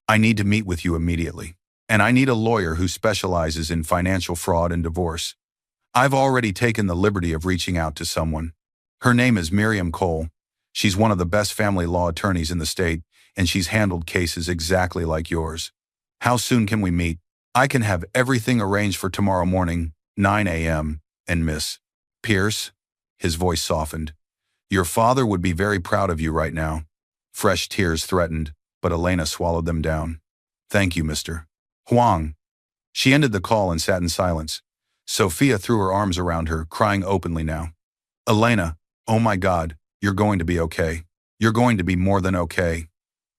"I need to meet with you immediately. And I need a lawyer who specializes in financial fraud and divorce. I've already taken the liberty of reaching out to someone. Her name is Miriam Cole. She's one of the best family law attorneys in the state, and she's handled cases exactly like yours. How soon can we meet? I can have everything arranged for tomorrow morning, 9 a.m., and Miss Pierce," his voice softened, "your father would be very proud of you right now." Fresh tears threatened, but Elena swallowed them down. "Thank you, Mr. Huang." She ended the call and sat in silence. Sophia threw her arms around her, crying openly now. "Elena, oh my God, you're going to be okay. You're going to be more than okay."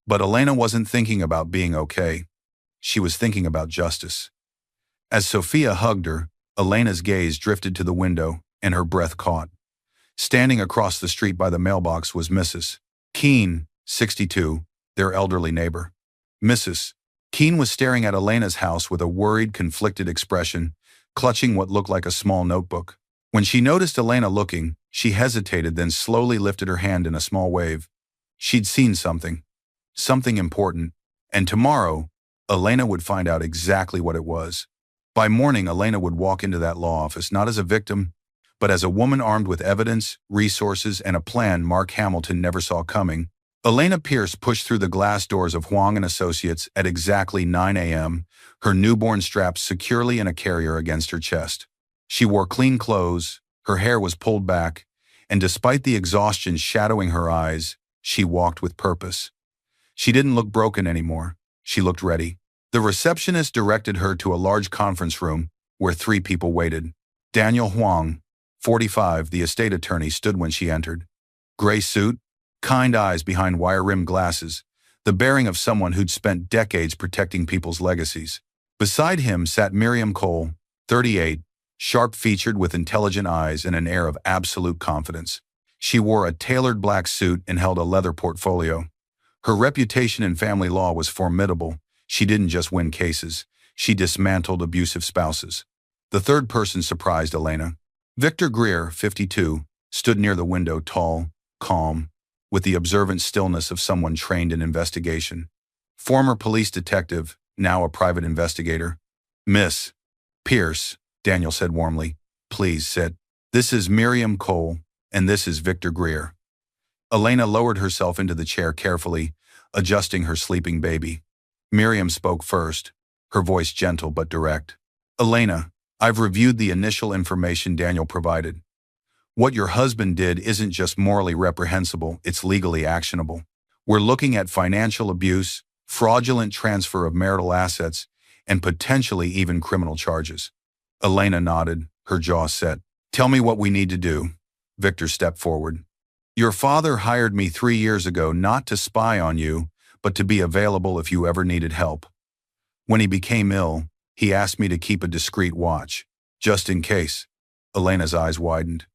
But Elena wasn't thinking about being okay. She was thinking about justice. As Sophia hugged her, Elena's gaze drifted to the window, and her breath caught. Standing across the street by the mailbox was Mrs. Keene, 62, their elderly neighbor. Mrs. Keene was staring at Elena's house with a worried, conflicted expression, clutching what looked like a small notebook. When she noticed Elena looking, she hesitated, then slowly lifted her hand in a small wave. She'd seen something. Something important. And tomorrow, Elena would find out exactly what it was. By morning, Elena would walk into that law office not as a victim, but as a woman armed with evidence, resources, and a plan Mark Hamilton never saw coming. Elena Pierce pushed through the glass doors of Huang & Associates at exactly 9 a.m., her newborn strapped securely in a carrier against her chest. She wore clean clothes, her hair was pulled back, and despite the exhaustion shadowing her eyes, she walked with purpose. She didn't look broken anymore. She looked ready. The receptionist directed her to a large conference room where 3 people waited. Daniel Huang, 45, the estate attorney, stood when she entered. Gray suit, kind eyes behind wire-rimmed glasses, the bearing of someone who'd spent decades protecting people's legacies. Beside him sat Miriam Cole, 38, sharp-featured with intelligent eyes and an air of absolute confidence. She wore a tailored black suit and held a leather portfolio. Her reputation in family law was formidable. She didn't just win cases, she dismantled abusive spouses. The third person surprised Elena. Victor Greer, 52, stood near the window, tall, calm, with the observant stillness of someone trained in investigation. Former police detective, now a private investigator. Miss Pierce, Daniel said warmly. Please sit. This is Miriam Cole, and this is Victor Greer. Elena lowered herself into the chair carefully, adjusting her sleeping baby. Miriam spoke first, her voice gentle but direct. Elena, I've reviewed the initial information Daniel provided. What your husband did isn't just morally reprehensible, it's legally actionable. We're looking at financial abuse, fraudulent transfer of marital assets, and potentially even criminal charges. Elena nodded, her jaw set. Tell me what we need to do. Victor stepped forward. Your father hired me 3 years ago not to spy on you, but to be available if you ever needed help. When he became ill, he asked me to keep a discreet watch, just in case. Elena's eyes widened.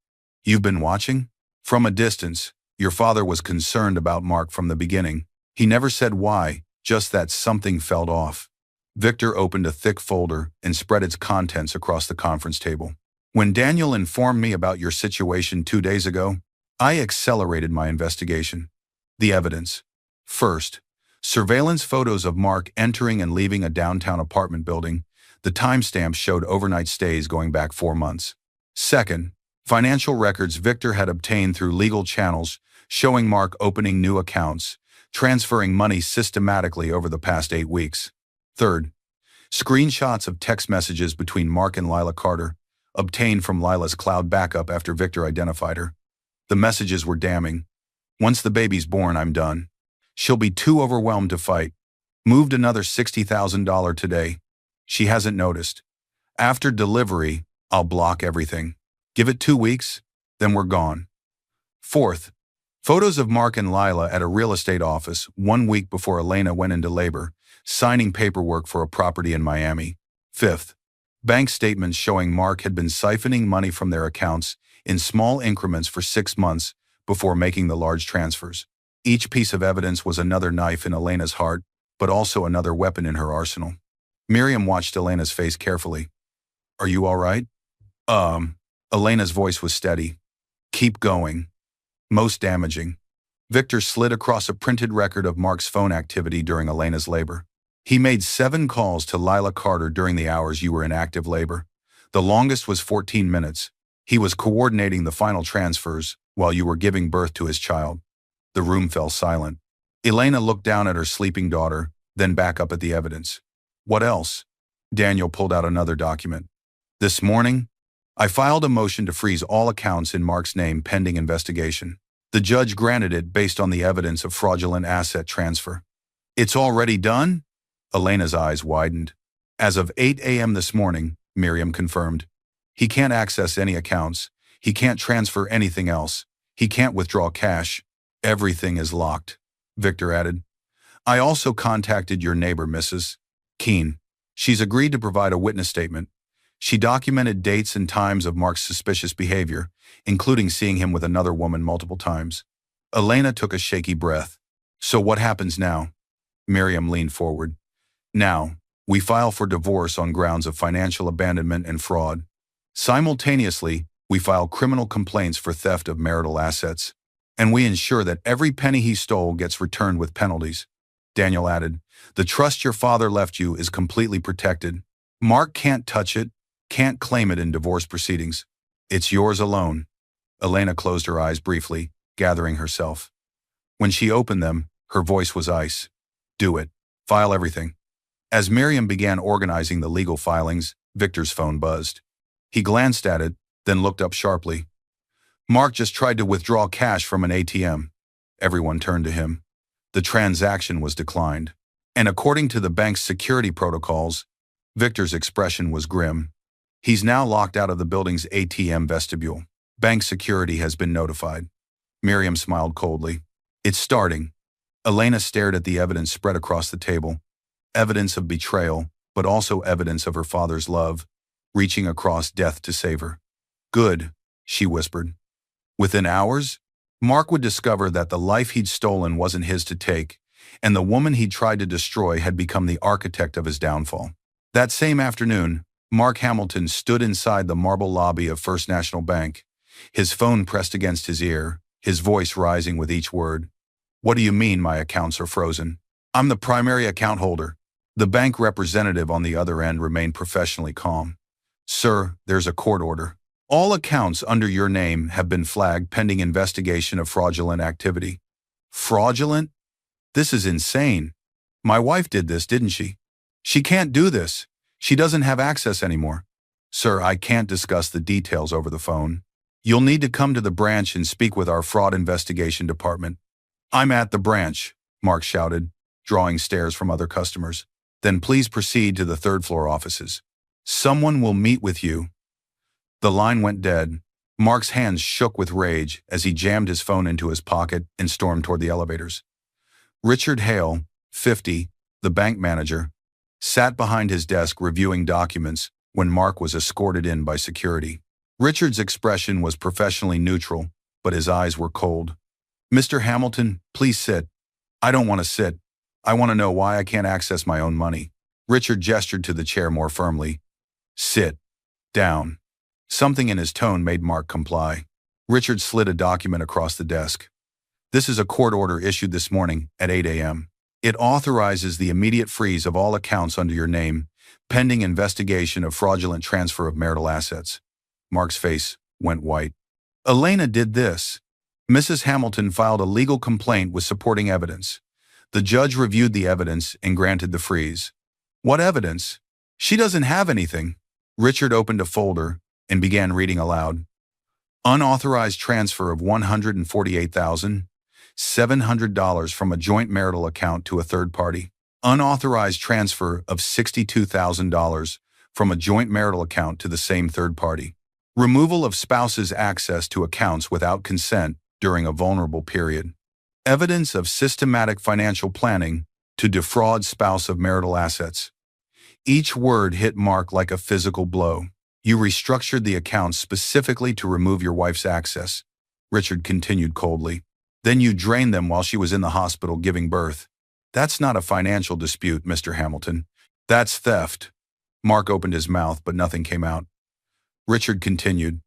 You've been watching? From a distance, your father was concerned about Mark from the beginning. He never said why, just that something felt off. Victor opened a thick folder and spread its contents across the conference table. When Daniel informed me about your situation 2 days ago, I accelerated my investigation. The evidence. First, surveillance photos of Mark entering and leaving a downtown apartment building. The timestamps showed overnight stays going back 4 months. Second, financial records Victor had obtained through legal channels showing Mark opening new accounts, transferring money systematically over the past 8 weeks. Third, screenshots of text messages between Mark and Lila Carter, obtained from Lila's cloud backup after Victor identified her. The messages were damning. Once the baby's born, I'm done. She'll be too overwhelmed to fight. Moved another $60,000 today. She hasn't noticed. After delivery, I'll block everything. Give it 2 weeks, then we're gone. Fourth, photos of Mark and Lila at a real estate office 1 week before Elena went into labor, signing paperwork for a property in Miami. Fifth, bank statements showing Mark had been siphoning money from their accounts in small increments for 6 months before making the large transfers. Each piece of evidence was another knife in Elena's heart, but also another weapon in her arsenal. Miriam watched Elena's face carefully. Are you all right? Elena's voice was steady. Keep going. Most damaging. Victor slid across a printed record of Mark's phone activity during Elena's labor. He made 7 calls to Lila Carter during the hours you were in active labor. The longest was 14 minutes. He was coordinating the final transfers while you were giving birth to his child. The room fell silent. Elena looked down at her sleeping daughter, then back up at the evidence. What else? Daniel pulled out another document. This morning, I filed a motion to freeze all accounts in Mark's name pending investigation. The judge granted it based on the evidence of fraudulent asset transfer. It's already done? Elena's eyes widened. As of 8 a.m. this morning, Miriam confirmed. He can't access any accounts. He can't transfer anything else. He can't withdraw cash. Everything is locked, Victor added. I also contacted your neighbor, Mrs. Keene. She's agreed to provide a witness statement. She documented dates and times of Mark's suspicious behavior, including seeing him with another woman multiple times. Elena took a shaky breath. So what happens now? Miriam leaned forward. Now, we file for divorce on grounds of financial abandonment and fraud. Simultaneously, We file criminal complaints for theft of marital assets, and we ensure that every penny he stole gets returned with penalties. Daniel added, the trust your father left you is completely protected. Mark can't touch it, can't claim it in divorce proceedings. It's yours alone. Elena closed her eyes briefly, gathering herself. When she opened them, her voice was ice. Do it. File everything. As Miriam began organizing the legal filings, Victor's phone buzzed. He glanced at it, then looked up sharply. Mark just tried to withdraw cash from an ATM. Everyone turned to him. The transaction was declined. And according to the bank's security protocols, Victor's expression was grim. He's now locked out of the building's ATM vestibule. Bank security has been notified. Miriam smiled coldly. It's starting. Elena stared at the evidence spread across the table. Evidence of betrayal, but also evidence of her father's love, reaching across death to save her. Good, she whispered. Within hours, Mark would discover that the life he'd stolen wasn't his to take, and the woman he'd tried to destroy had become the architect of his downfall. That same afternoon, Mark Hamilton stood inside the marble lobby of First National Bank, his phone pressed against his ear, his voice rising with each word. What do you mean my accounts are frozen? I'm the primary account holder. The bank representative on the other end remained professionally calm. Sir, there's a court order. All accounts under your name have been flagged pending investigation of fraudulent activity. Fraudulent? This is insane. My wife did this, didn't she? She can't do this. She doesn't have access anymore. Sir, I can't discuss the details over the phone. You'll need to come to the branch and speak with our fraud investigation department. I'm at the branch, Mark shouted, drawing stares from other customers. Then please proceed to the third-floor offices. Someone will meet with you. The line went dead. Mark's hands shook with rage as he jammed his phone into his pocket and stormed toward the elevators. Richard Hale, 50, the bank manager, sat behind his desk reviewing documents when Mark was escorted in by security. Richard's expression was professionally neutral, but his eyes were cold. Mr. Hamilton, please sit. I don't want to sit. I want to know why I can't access my own money. Richard gestured to the chair more firmly. Sit. Down. Something in his tone made Mark comply. Richard slid a document across the desk. This is a court order issued this morning at 8 a.m. It authorizes the immediate freeze of all accounts under your name, pending investigation of fraudulent transfer of marital assets. Mark's face went white. Elena did this. Mrs. Hamilton filed a legal complaint with supporting evidence. The judge reviewed the evidence and granted the freeze. What evidence? She doesn't have anything. Richard opened a folder and began reading aloud. Unauthorized transfer of $148,700 from a joint marital account to a third party. Unauthorized transfer of $62,000 from a joint marital account to the same third party. Removal of spouse's access to accounts without consent during a vulnerable period. Evidence of systematic financial planning to defraud spouse of marital assets. Each word hit Mark like a physical blow. You restructured the accounts specifically to remove your wife's access, Richard continued coldly. Then you drained them while she was in the hospital giving birth. That's not a financial dispute, Mr. Hamilton. That's theft. Mark opened his mouth, but nothing came out. Richard continued.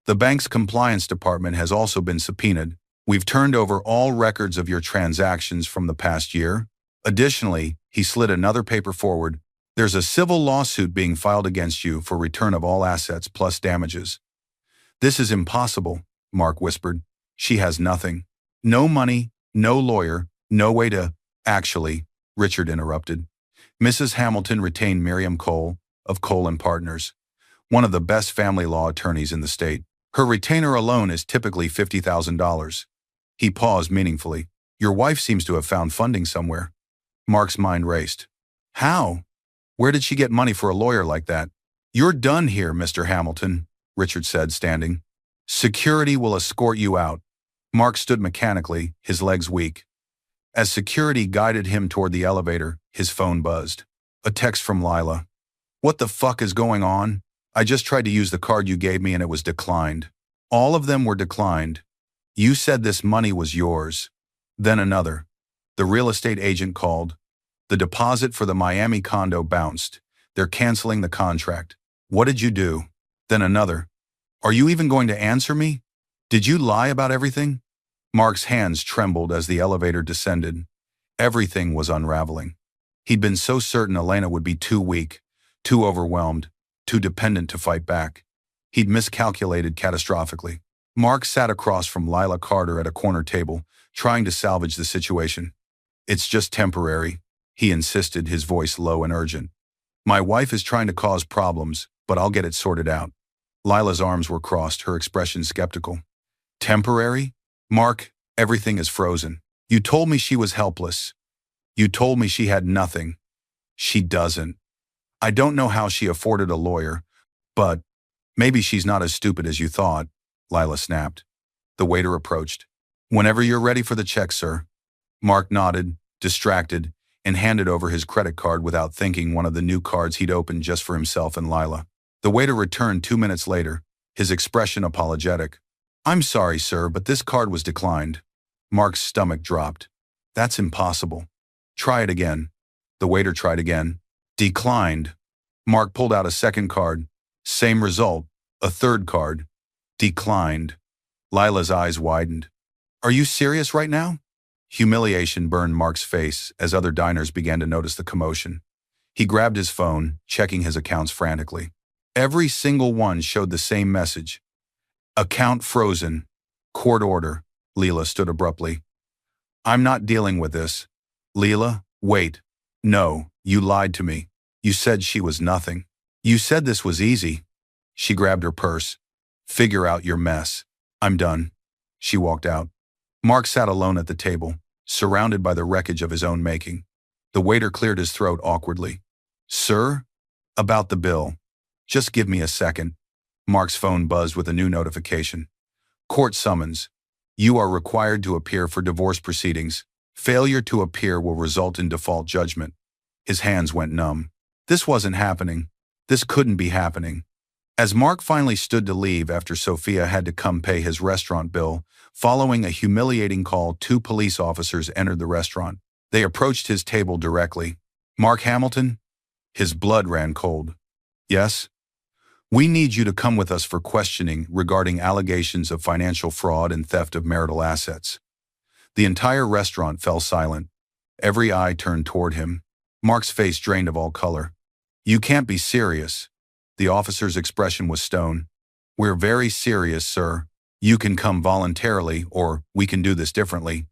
The bank's compliance department has also been subpoenaed. We've turned over all records of your transactions from the past year. Additionally, he slid another paper forward. There's a civil lawsuit being filed against you for return of all assets plus damages. This is impossible, Mark whispered. She has nothing. No money, no lawyer, no way to… Actually, Richard interrupted. Mrs. Hamilton retained Miriam Cole of Cole & Partners, one of the best family law attorneys in the state. Her retainer alone is typically $50,000. He paused meaningfully. Your wife seems to have found funding somewhere. Mark's mind raced. How? Where did she get money for a lawyer like that? You're done here, Mr. Hamilton, Richard said, standing. Security will escort you out. Mark stood mechanically, his legs weak. As security guided him toward the elevator, his phone buzzed. A text from Lila. What the fuck is going on? I just tried to use the card you gave me and it was declined. All of them were declined. You said this money was yours. Then another. The real estate agent called. The deposit for the Miami condo bounced. They're canceling the contract. What did you do? Then another. Are you even going to answer me? Did you lie about everything? Mark's hands trembled as the elevator descended. Everything was unraveling. He'd been so certain Elena would be too weak, too overwhelmed, too dependent to fight back. He'd miscalculated catastrophically. Mark sat across from Lila Carter at a corner table, trying to salvage the situation. It's just temporary, he insisted, his voice low and urgent. My wife is trying to cause problems, but I'll get it sorted out. Lila's arms were crossed, her expression skeptical. Temporary? Mark, everything is frozen. You told me she was helpless. You told me she had nothing. She doesn't. I don't know how she afforded a lawyer, but maybe she's not as stupid as you thought, Lila snapped. The waiter approached. Whenever you're ready for the check, sir. Mark nodded, distracted, and handed over his credit card without thinking, one of the new cards he'd opened just for himself and Lila. The waiter returned 2 minutes later, his expression apologetic. I'm sorry, sir, but this card was declined. Mark's stomach dropped. That's impossible. Try it again. The waiter tried again. Declined. Mark pulled out a second card. Same result. A third card. Declined. Lila's eyes widened. Are you serious right now? Humiliation burned Mark's face as other diners began to notice the commotion. He grabbed his phone, checking his accounts frantically. Every single one showed the same message. Account frozen. Court order. Lila stood abruptly. I'm not dealing with this. Lila, wait. No, you lied to me. You said she was nothing. You said this was easy. She grabbed her purse. Figure out your mess. I'm done. She walked out. Mark sat alone at the table, surrounded by the wreckage of his own making. The waiter cleared his throat awkwardly. Sir? About the bill. Just give me a second. Mark's phone buzzed with a new notification. Court summons. You are required to appear for divorce proceedings. Failure to appear will result in default judgment. His hands went numb. This wasn't happening. This couldn't be happening. As Mark finally stood to leave after Sophia had to come pay his restaurant bill, following a humiliating call, 2 police officers entered the restaurant. They approached his table directly. Mark Hamilton? His blood ran cold. Yes? We need you to come with us for questioning regarding allegations of financial fraud and theft of marital assets. The entire restaurant fell silent. Every eye turned toward him. Mark's face drained of all color. You can't be serious. The officer's expression was stone. We're very serious, sir. You can come voluntarily, or we can do this differently.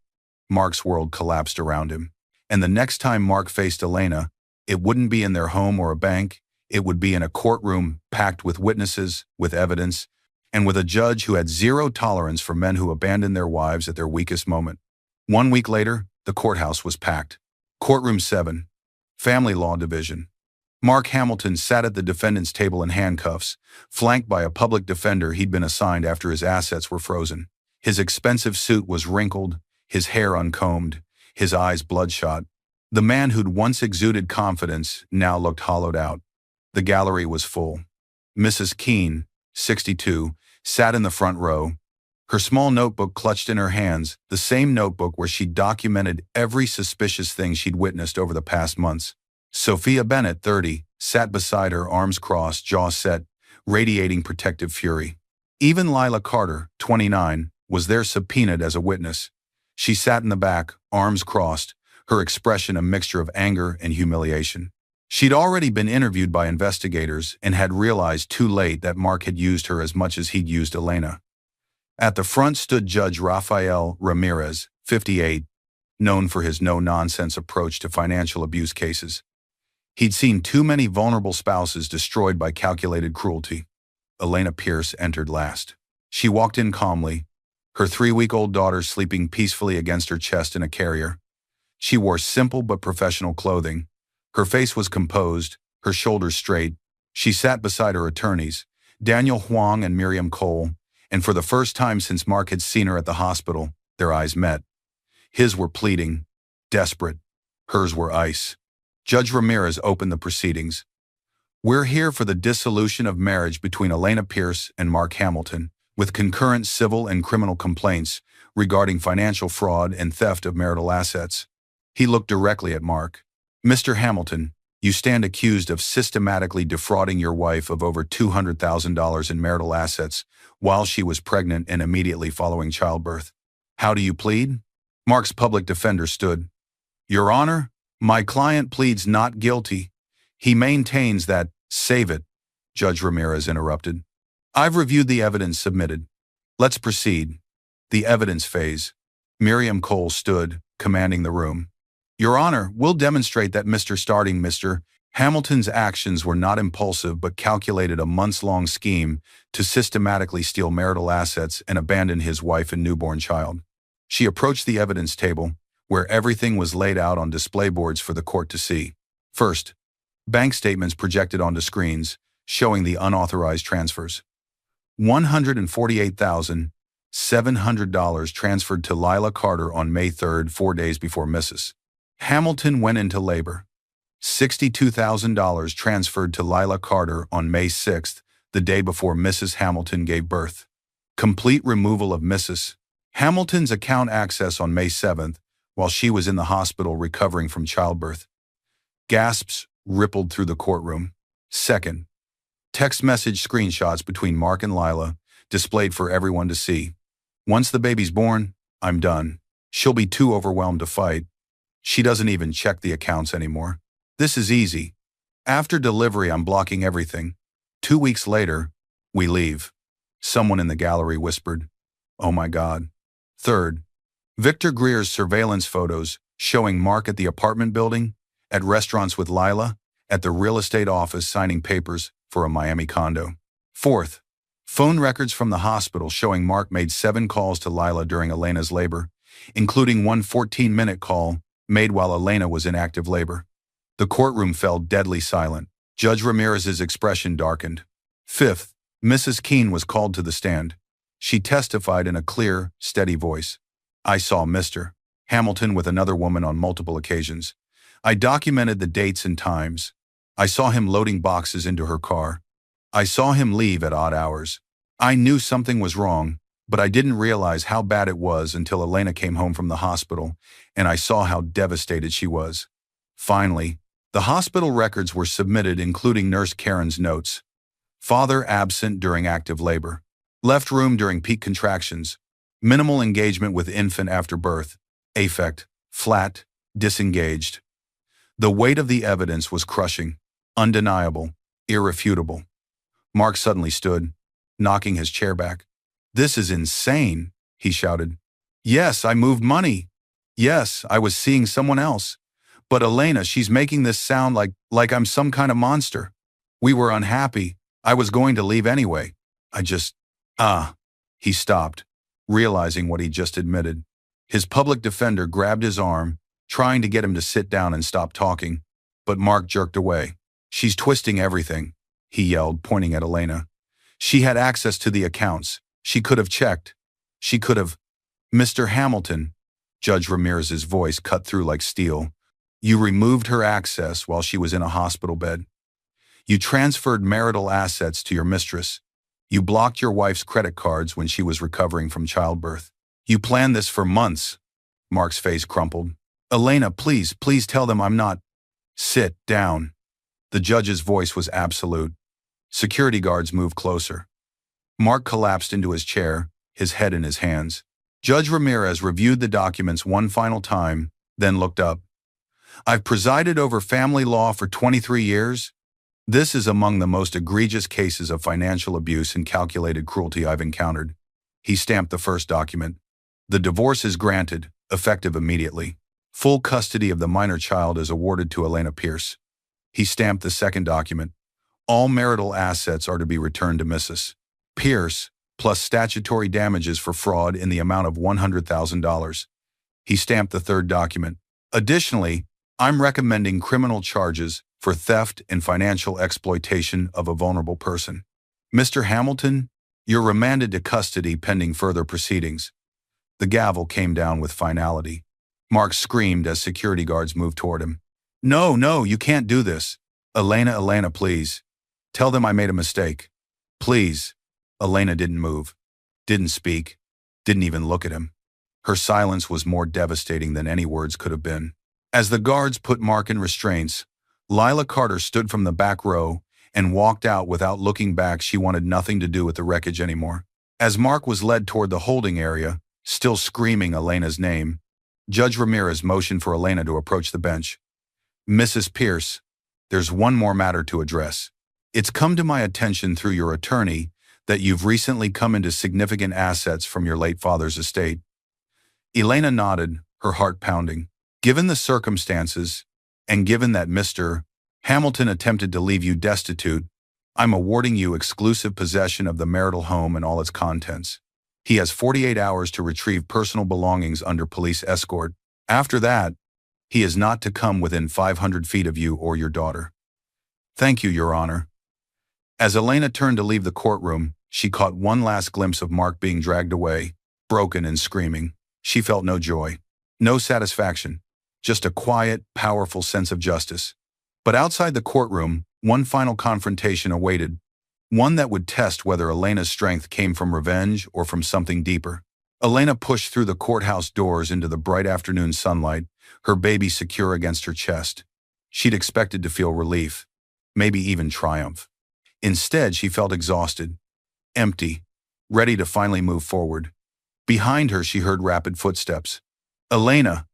Mark's world collapsed around him. And the next time Mark faced Elena, it wouldn't be in their home or a bank. It would be in a courtroom packed with witnesses, with evidence, and with a judge who had zero tolerance for men who abandoned their wives at their weakest moment. 1 week later, the courthouse was packed. Courtroom 7, Family Law Division. Mark Hamilton sat at the defendant's table in handcuffs, flanked by a public defender he'd been assigned after his assets were frozen. His expensive suit was wrinkled, his hair uncombed, his eyes bloodshot. The man who'd once exuded confidence now looked hollowed out. The gallery was full. Mrs. Keene, 62, sat in the front row, her small notebook clutched in her hands, the same notebook where she'd documented every suspicious thing she'd witnessed over the past months. Sophia Bennett, 30, sat beside her, arms crossed, jaw set, radiating protective fury. Even Lila Carter, 29, was there, subpoenaed as a witness. She sat in the back, arms crossed, her expression a mixture of anger and humiliation. She'd already been interviewed by investigators and had realized too late that Mark had used her as much as he'd used Elena. At the front stood Judge Rafael Ramirez, 58, known for his no-nonsense approach to financial abuse cases. He'd seen too many vulnerable spouses destroyed by calculated cruelty. Elena Pierce entered last. She walked in calmly, her 3-week-old daughter sleeping peacefully against her chest in a carrier. She wore simple but professional clothing. Her face was composed, her shoulders straight. She sat beside her attorneys, Daniel Huang and Miriam Cole, and for the first time since Mark had seen her at the hospital, their eyes met. His were pleading, desperate. Hers were ice. Judge Ramirez opened the proceedings. We're here for the dissolution of marriage between Elena Pierce and Mark Hamilton, with concurrent civil and criminal complaints regarding financial fraud and theft of marital assets. He looked directly at Mark. Mr. Hamilton, You stand accused of systematically defrauding your wife of over $200,000 in marital assets while she was pregnant and immediately following childbirth. How do you plead? Mark's public defender stood. Your Honor, my client pleads not guilty. He maintains that, save it, Judge Ramirez interrupted. I've reviewed the evidence submitted. Let's proceed. The evidence phase. Miriam Cole stood, commanding the room. Your Honor, we'll demonstrate that Mr. Hamilton's actions were not impulsive but calculated a months-long scheme to systematically steal marital assets and abandon his wife and newborn child. She approached the evidence table, where everything was laid out on display boards for the court to see. First, bank statements projected onto screens, showing the unauthorized transfers. $148,700 transferred to Lila Carter on May 3rd, 4 days before Mrs. Hamilton went into labor. $62,000 transferred to Lila Carter on May 6th, the day before Mrs. Hamilton gave birth. Complete removal of Mrs. Hamilton's account access on May 7th, while she was in the hospital recovering from childbirth. Gasps rippled through the courtroom. Second, text message screenshots between Mark and Lila, displayed for everyone to see. Once the baby's born, I'm done. She'll be too overwhelmed to fight. She doesn't even check the accounts anymore. This is easy. After delivery, I'm blocking everything. 2 weeks later, we leave. Someone in the gallery whispered, "Oh my God." Third, Victor Greer's surveillance photos showing Mark at the apartment building, at restaurants with Lila, at the real estate office signing papers for a Miami condo. Fourth, phone records from the hospital showing Mark made 7 calls to Lila during Elena's labor, including one 14-minute call made while Elena was in active labor. The courtroom fell deadly silent. Judge Ramirez's expression darkened. Fifth, Mrs. Keene was called to the stand. She testified in a clear, steady voice. I saw Mr. Hamilton with another woman on multiple occasions. I documented the dates and times. I saw him loading boxes into her car. I saw him leave at odd hours. I knew something was wrong, but I didn't realize how bad it was until Elena came home from the hospital, and I saw how devastated she was. Finally, the hospital records were submitted, including Nurse Karen's notes. Father absent during active labor. Left room during peak contractions. Minimal engagement with infant after birth. Affect, flat, disengaged. The weight of the evidence was crushing, undeniable, irrefutable. Mark suddenly stood, knocking his chair back. This is insane, he shouted. Yes, I moved money. Yes, I was seeing someone else. But Elena, she's making this sound like I'm some kind of monster. We were unhappy. I was going to leave anyway. He stopped, realizing what he just admitted. His public defender grabbed his arm, trying to get him to sit down and stop talking, but Mark jerked away. She's twisting everything, he yelled, pointing at Elena. She had access to the accounts. She could have checked. She could have. Mr. Hamilton, Judge Ramirez's voice cut through like steel. You removed her access while she was in a hospital bed. You transferred marital assets to your mistress. You blocked your wife's credit cards when she was recovering from childbirth. You planned this for months. Mark's face crumpled. Elena, please tell them I'm not. Sit down. The judge's voice was absolute. Security guards moved closer. Mark collapsed into his chair, his head in his hands. Judge Ramirez reviewed the documents one final time, then looked up. I've presided over family law for 23 years. This is among the most egregious cases of financial abuse and calculated cruelty I've encountered. He stamped the first document. The divorce is granted, effective immediately. Full custody of the minor child is awarded to Elena Pierce. He stamped the second document. All marital assets are to be returned to Mrs. Pierce, plus statutory damages for fraud in the amount of $100,000. He stamped the third document. Additionally, I'm recommending criminal charges for theft and financial exploitation of a vulnerable person. Mr. Hamilton, you're remanded to custody pending further proceedings. The gavel came down with finality. Mark screamed as security guards moved toward him. No, you can't do this. Elena, please. Tell them I made a mistake. Please. Elena didn't move, didn't speak, didn't even look at him. Her silence was more devastating than any words could have been. As the guards put Mark in restraints, Lila Carter stood from the back row and walked out without looking back. She wanted nothing to do with the wreckage anymore. As Mark was led toward the holding area, still screaming Elena's name, Judge Ramirez motioned for Elena to approach the bench. Mrs. Pierce, there's one more matter to address. It's come to my attention through your attorney that you've recently come into significant assets from your late father's estate. Elena nodded, her heart pounding. Given the circumstances, and given that Mr. Hamilton attempted to leave you destitute, I'm awarding you exclusive possession of the marital home and all its contents. He has 48 hours to retrieve personal belongings under police escort. After that, he is not to come within 500 feet of you or your daughter. Thank you, Your Honor. As Elena turned to leave the courtroom, she caught one last glimpse of Mark being dragged away, broken and screaming. She felt no joy, no satisfaction, just a quiet, powerful sense of justice. But outside the courtroom, one final confrontation awaited, one that would test whether Elena's strength came from revenge or from something deeper. Elena pushed through the courthouse doors into the bright afternoon sunlight, her baby secure against her chest. She'd expected to feel relief, maybe even triumph. Instead, she felt exhausted, empty, ready to finally move forward. Behind her, she heard rapid footsteps. Elena!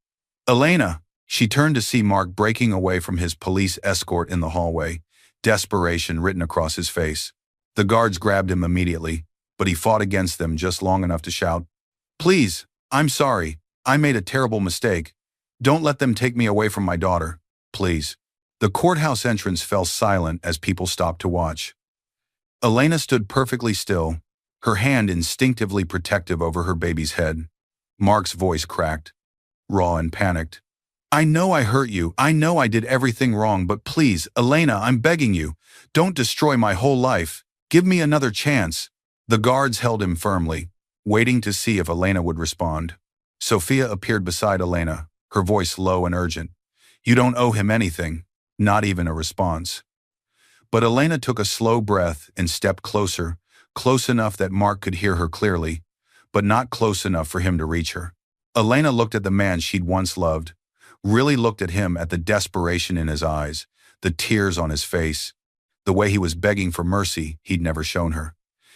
Elena! She turned to see Mark breaking away from his police escort in the hallway, desperation written across his face. The guards grabbed him immediately, but he fought against them just long enough to shout, "Please, I'm sorry. I made a terrible mistake. Don't let them take me away from my daughter. Please." The courthouse entrance fell silent as people stopped to watch. Elena stood perfectly still, her hand instinctively protective over her baby's head. Mark's voice cracked, raw and panicked. "I know I hurt you. I know I did everything wrong, but please, Elena, I'm begging you. Don't destroy my whole life. Give me another chance." The guards held him firmly, waiting to see if Elena would respond. Sophia appeared beside Elena, her voice low and urgent. "You don't owe him anything, not even a response." But Elena took a slow breath and stepped closer, close enough that Mark could hear her clearly, but not close enough for him to reach her. Elena looked at the man she'd once loved, really looked at him, at the desperation in his eyes, the tears on his face, the way he was begging for mercy he'd never shown her.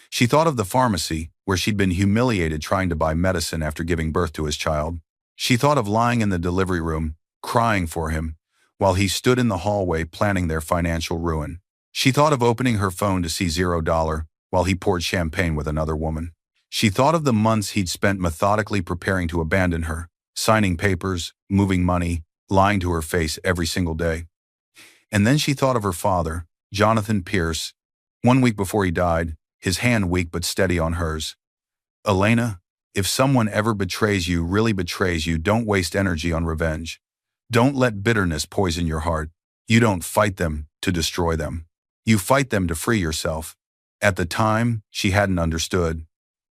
She thought of the pharmacy, where she'd been humiliated trying to buy medicine after giving birth to his child. She thought of lying in the delivery room, crying for him, while he stood in the hallway planning their financial ruin. She thought of opening her phone to see $0 while he poured champagne with another woman. She thought of the months he'd spent methodically preparing to abandon her, signing papers, moving money, lying to her face every single day. And then she thought of her father, Jonathan Pierce, 1 week before he died, his hand weak but steady on hers. "Elena, if someone ever betrays you, really betrays you, don't waste energy on revenge. Don't let bitterness poison your heart. You don't fight them to destroy them. You fight them to free yourself." At the time, she hadn't understood.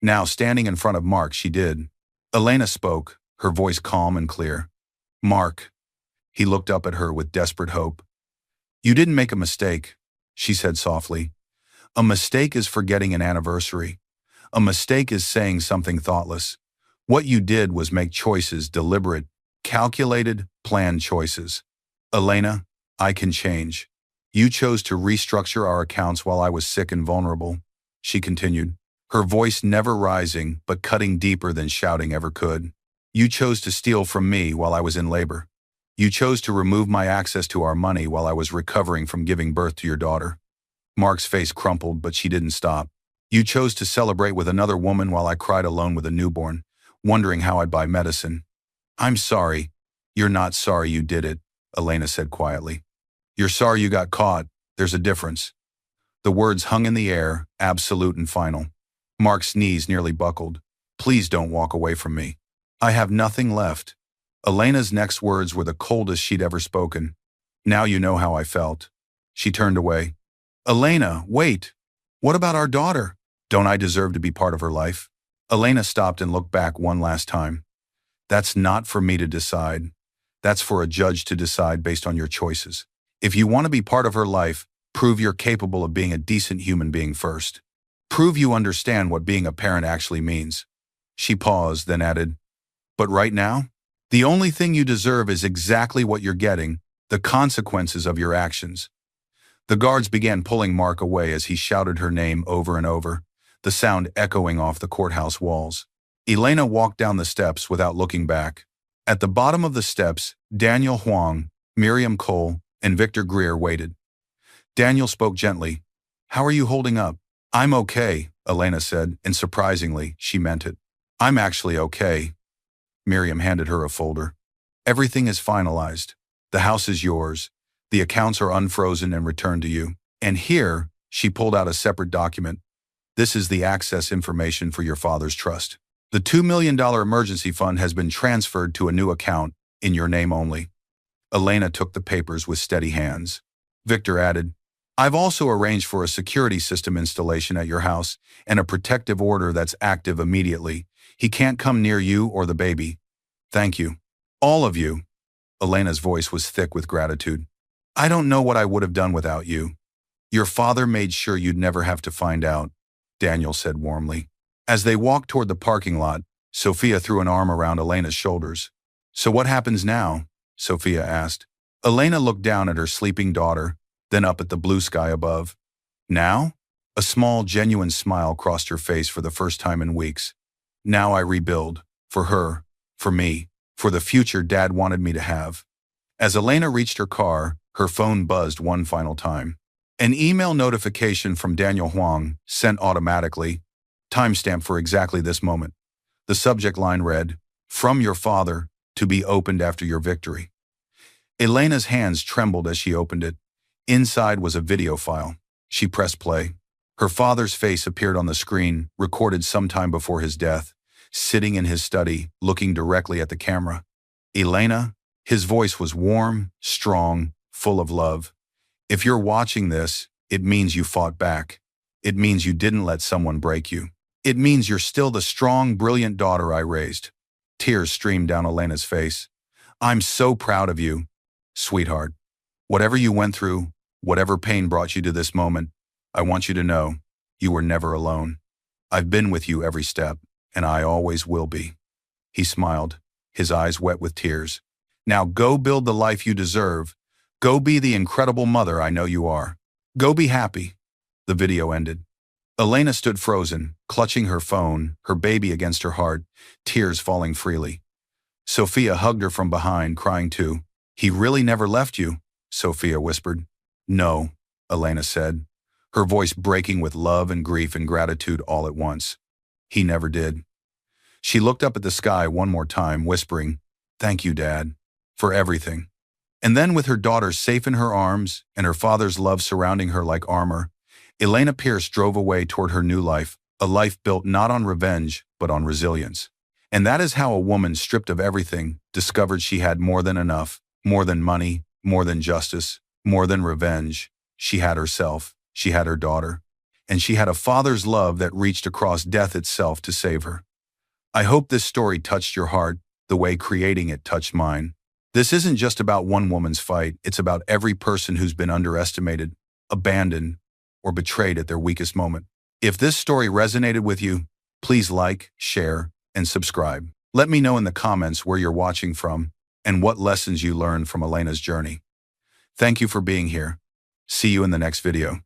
Now, standing in front of Mark, she did. Elena spoke, her voice calm and clear. "Mark." He looked up at her with desperate hope. "You didn't make a mistake," she said softly. "A mistake is forgetting an anniversary. A mistake is saying something thoughtless. What you did was make choices, deliberate, calculated, planned choices. Elena, I can change. You chose to restructure our accounts while I was sick and vulnerable," she continued, her voice never rising but cutting deeper than shouting ever could. "You chose to steal from me while I was in labor. You chose to remove my access to our money while I was recovering from giving birth to your daughter." Mark's face crumpled, but she didn't stop. "You chose to celebrate with another woman while I cried alone with a newborn, wondering how I'd buy medicine." "I'm sorry." "You're not sorry you did it," Elena said quietly. "You're sorry you got caught. There's a difference." The words hung in the air, absolute and final. Mark's knees nearly buckled. "Please don't walk away from me. I have nothing left." Elena's next words were the coldest she'd ever spoken. "Now you know how I felt." She turned away. "Elena, wait. What about our daughter? Don't I deserve to be part of her life?" Elena stopped and looked back one last time. "That's not for me to decide. That's for a judge to decide based on your choices. If you want to be part of her life, prove you're capable of being a decent human being first. Prove you understand what being a parent actually means." She paused, then added, "But right now, the only thing you deserve is exactly what you're getting, The consequences of your actions. The guards began pulling Mark away as he shouted her name over and over, the sound echoing off the courthouse walls. Elena walked down the steps without looking back. At the bottom of the steps, Daniel Huang, Miriam Cole, and Victor Greer waited. Daniel spoke gently. "How are you holding up?" "I'm okay," Elena said, and surprisingly, she meant it. "I'm actually okay." Miriam handed her a folder. "Everything is finalized. The house is yours. The accounts are unfrozen and returned to you. And here," she pulled out a separate document. "This is the access information for your father's trust. The $2 million emergency fund has been transferred to a new account, in your name only." Elena took the papers with steady hands. Victor added, "I've also arranged for a security system installation at your house and a protective order that's active immediately. He can't come near you or the baby. Thank you. All of you." Elena's voice was thick with gratitude. "I don't know what I would have done without you. Your father made sure you'd never have to find out," Daniel said warmly. As they walked toward the parking lot, Sophia threw an arm around Elena's shoulders. "So what happens now?" Sophia asked. Elena looked down at her sleeping daughter, then up at the blue sky above. "Now?" A small, genuine smile crossed her face for the first time in weeks. "Now I rebuild. For her. For me. For the future Dad wanted me to have." As Elena reached her car, her phone buzzed one final time. An email notification from Daniel Huang, sent automatically, timestamp for exactly this moment. The subject line read, "From your father, to be opened after your victory." Elena's hands trembled as she opened it. Inside was a video file. She pressed play. Her father's face appeared on the screen, recorded sometime before his death, sitting in his study, looking directly at the camera. "Elena," his voice was warm, strong, full of love. "If you're watching this, it means you fought back. It means you didn't let someone break you. It means you're still the strong, brilliant daughter I raised." Tears streamed down Elena's face. "I'm so proud of you, sweetheart. Whatever you went through, whatever pain brought you to this moment, I want you to know, you were never alone. I've been with you every step, and I always will be." He smiled, his eyes wet with tears. "Now go build the life you deserve. Go be the incredible mother I know you are. Go be happy." The video ended. Elena stood frozen, clutching her phone, her baby against her heart, tears falling freely. Sophia hugged her from behind, crying too. "He really never left you?" Sophia whispered. "No," Elena said, her voice breaking with love and grief and gratitude all at once. "He never did." She looked up at the sky one more time, whispering, "Thank you, Dad, for everything." And then, with her daughter safe in her arms and her father's love surrounding her like armor, Elena Pierce drove away toward her new life, a life built not on revenge, but on resilience. And that is how a woman stripped of everything discovered she had more than enough, more than money, more than justice, more than revenge. She had herself, she had her daughter, and she had a father's love that reached across death itself to save her. I hope this story touched your heart the way creating it touched mine. This isn't just about one woman's fight, it's about every person who's been underestimated, abandoned, or betrayed at their weakest moment. If this story resonated with you, please like, share, and subscribe. Let me know in the comments where you're watching from and what lessons you learned from Elena's journey. Thank you for being here. See you in the next video.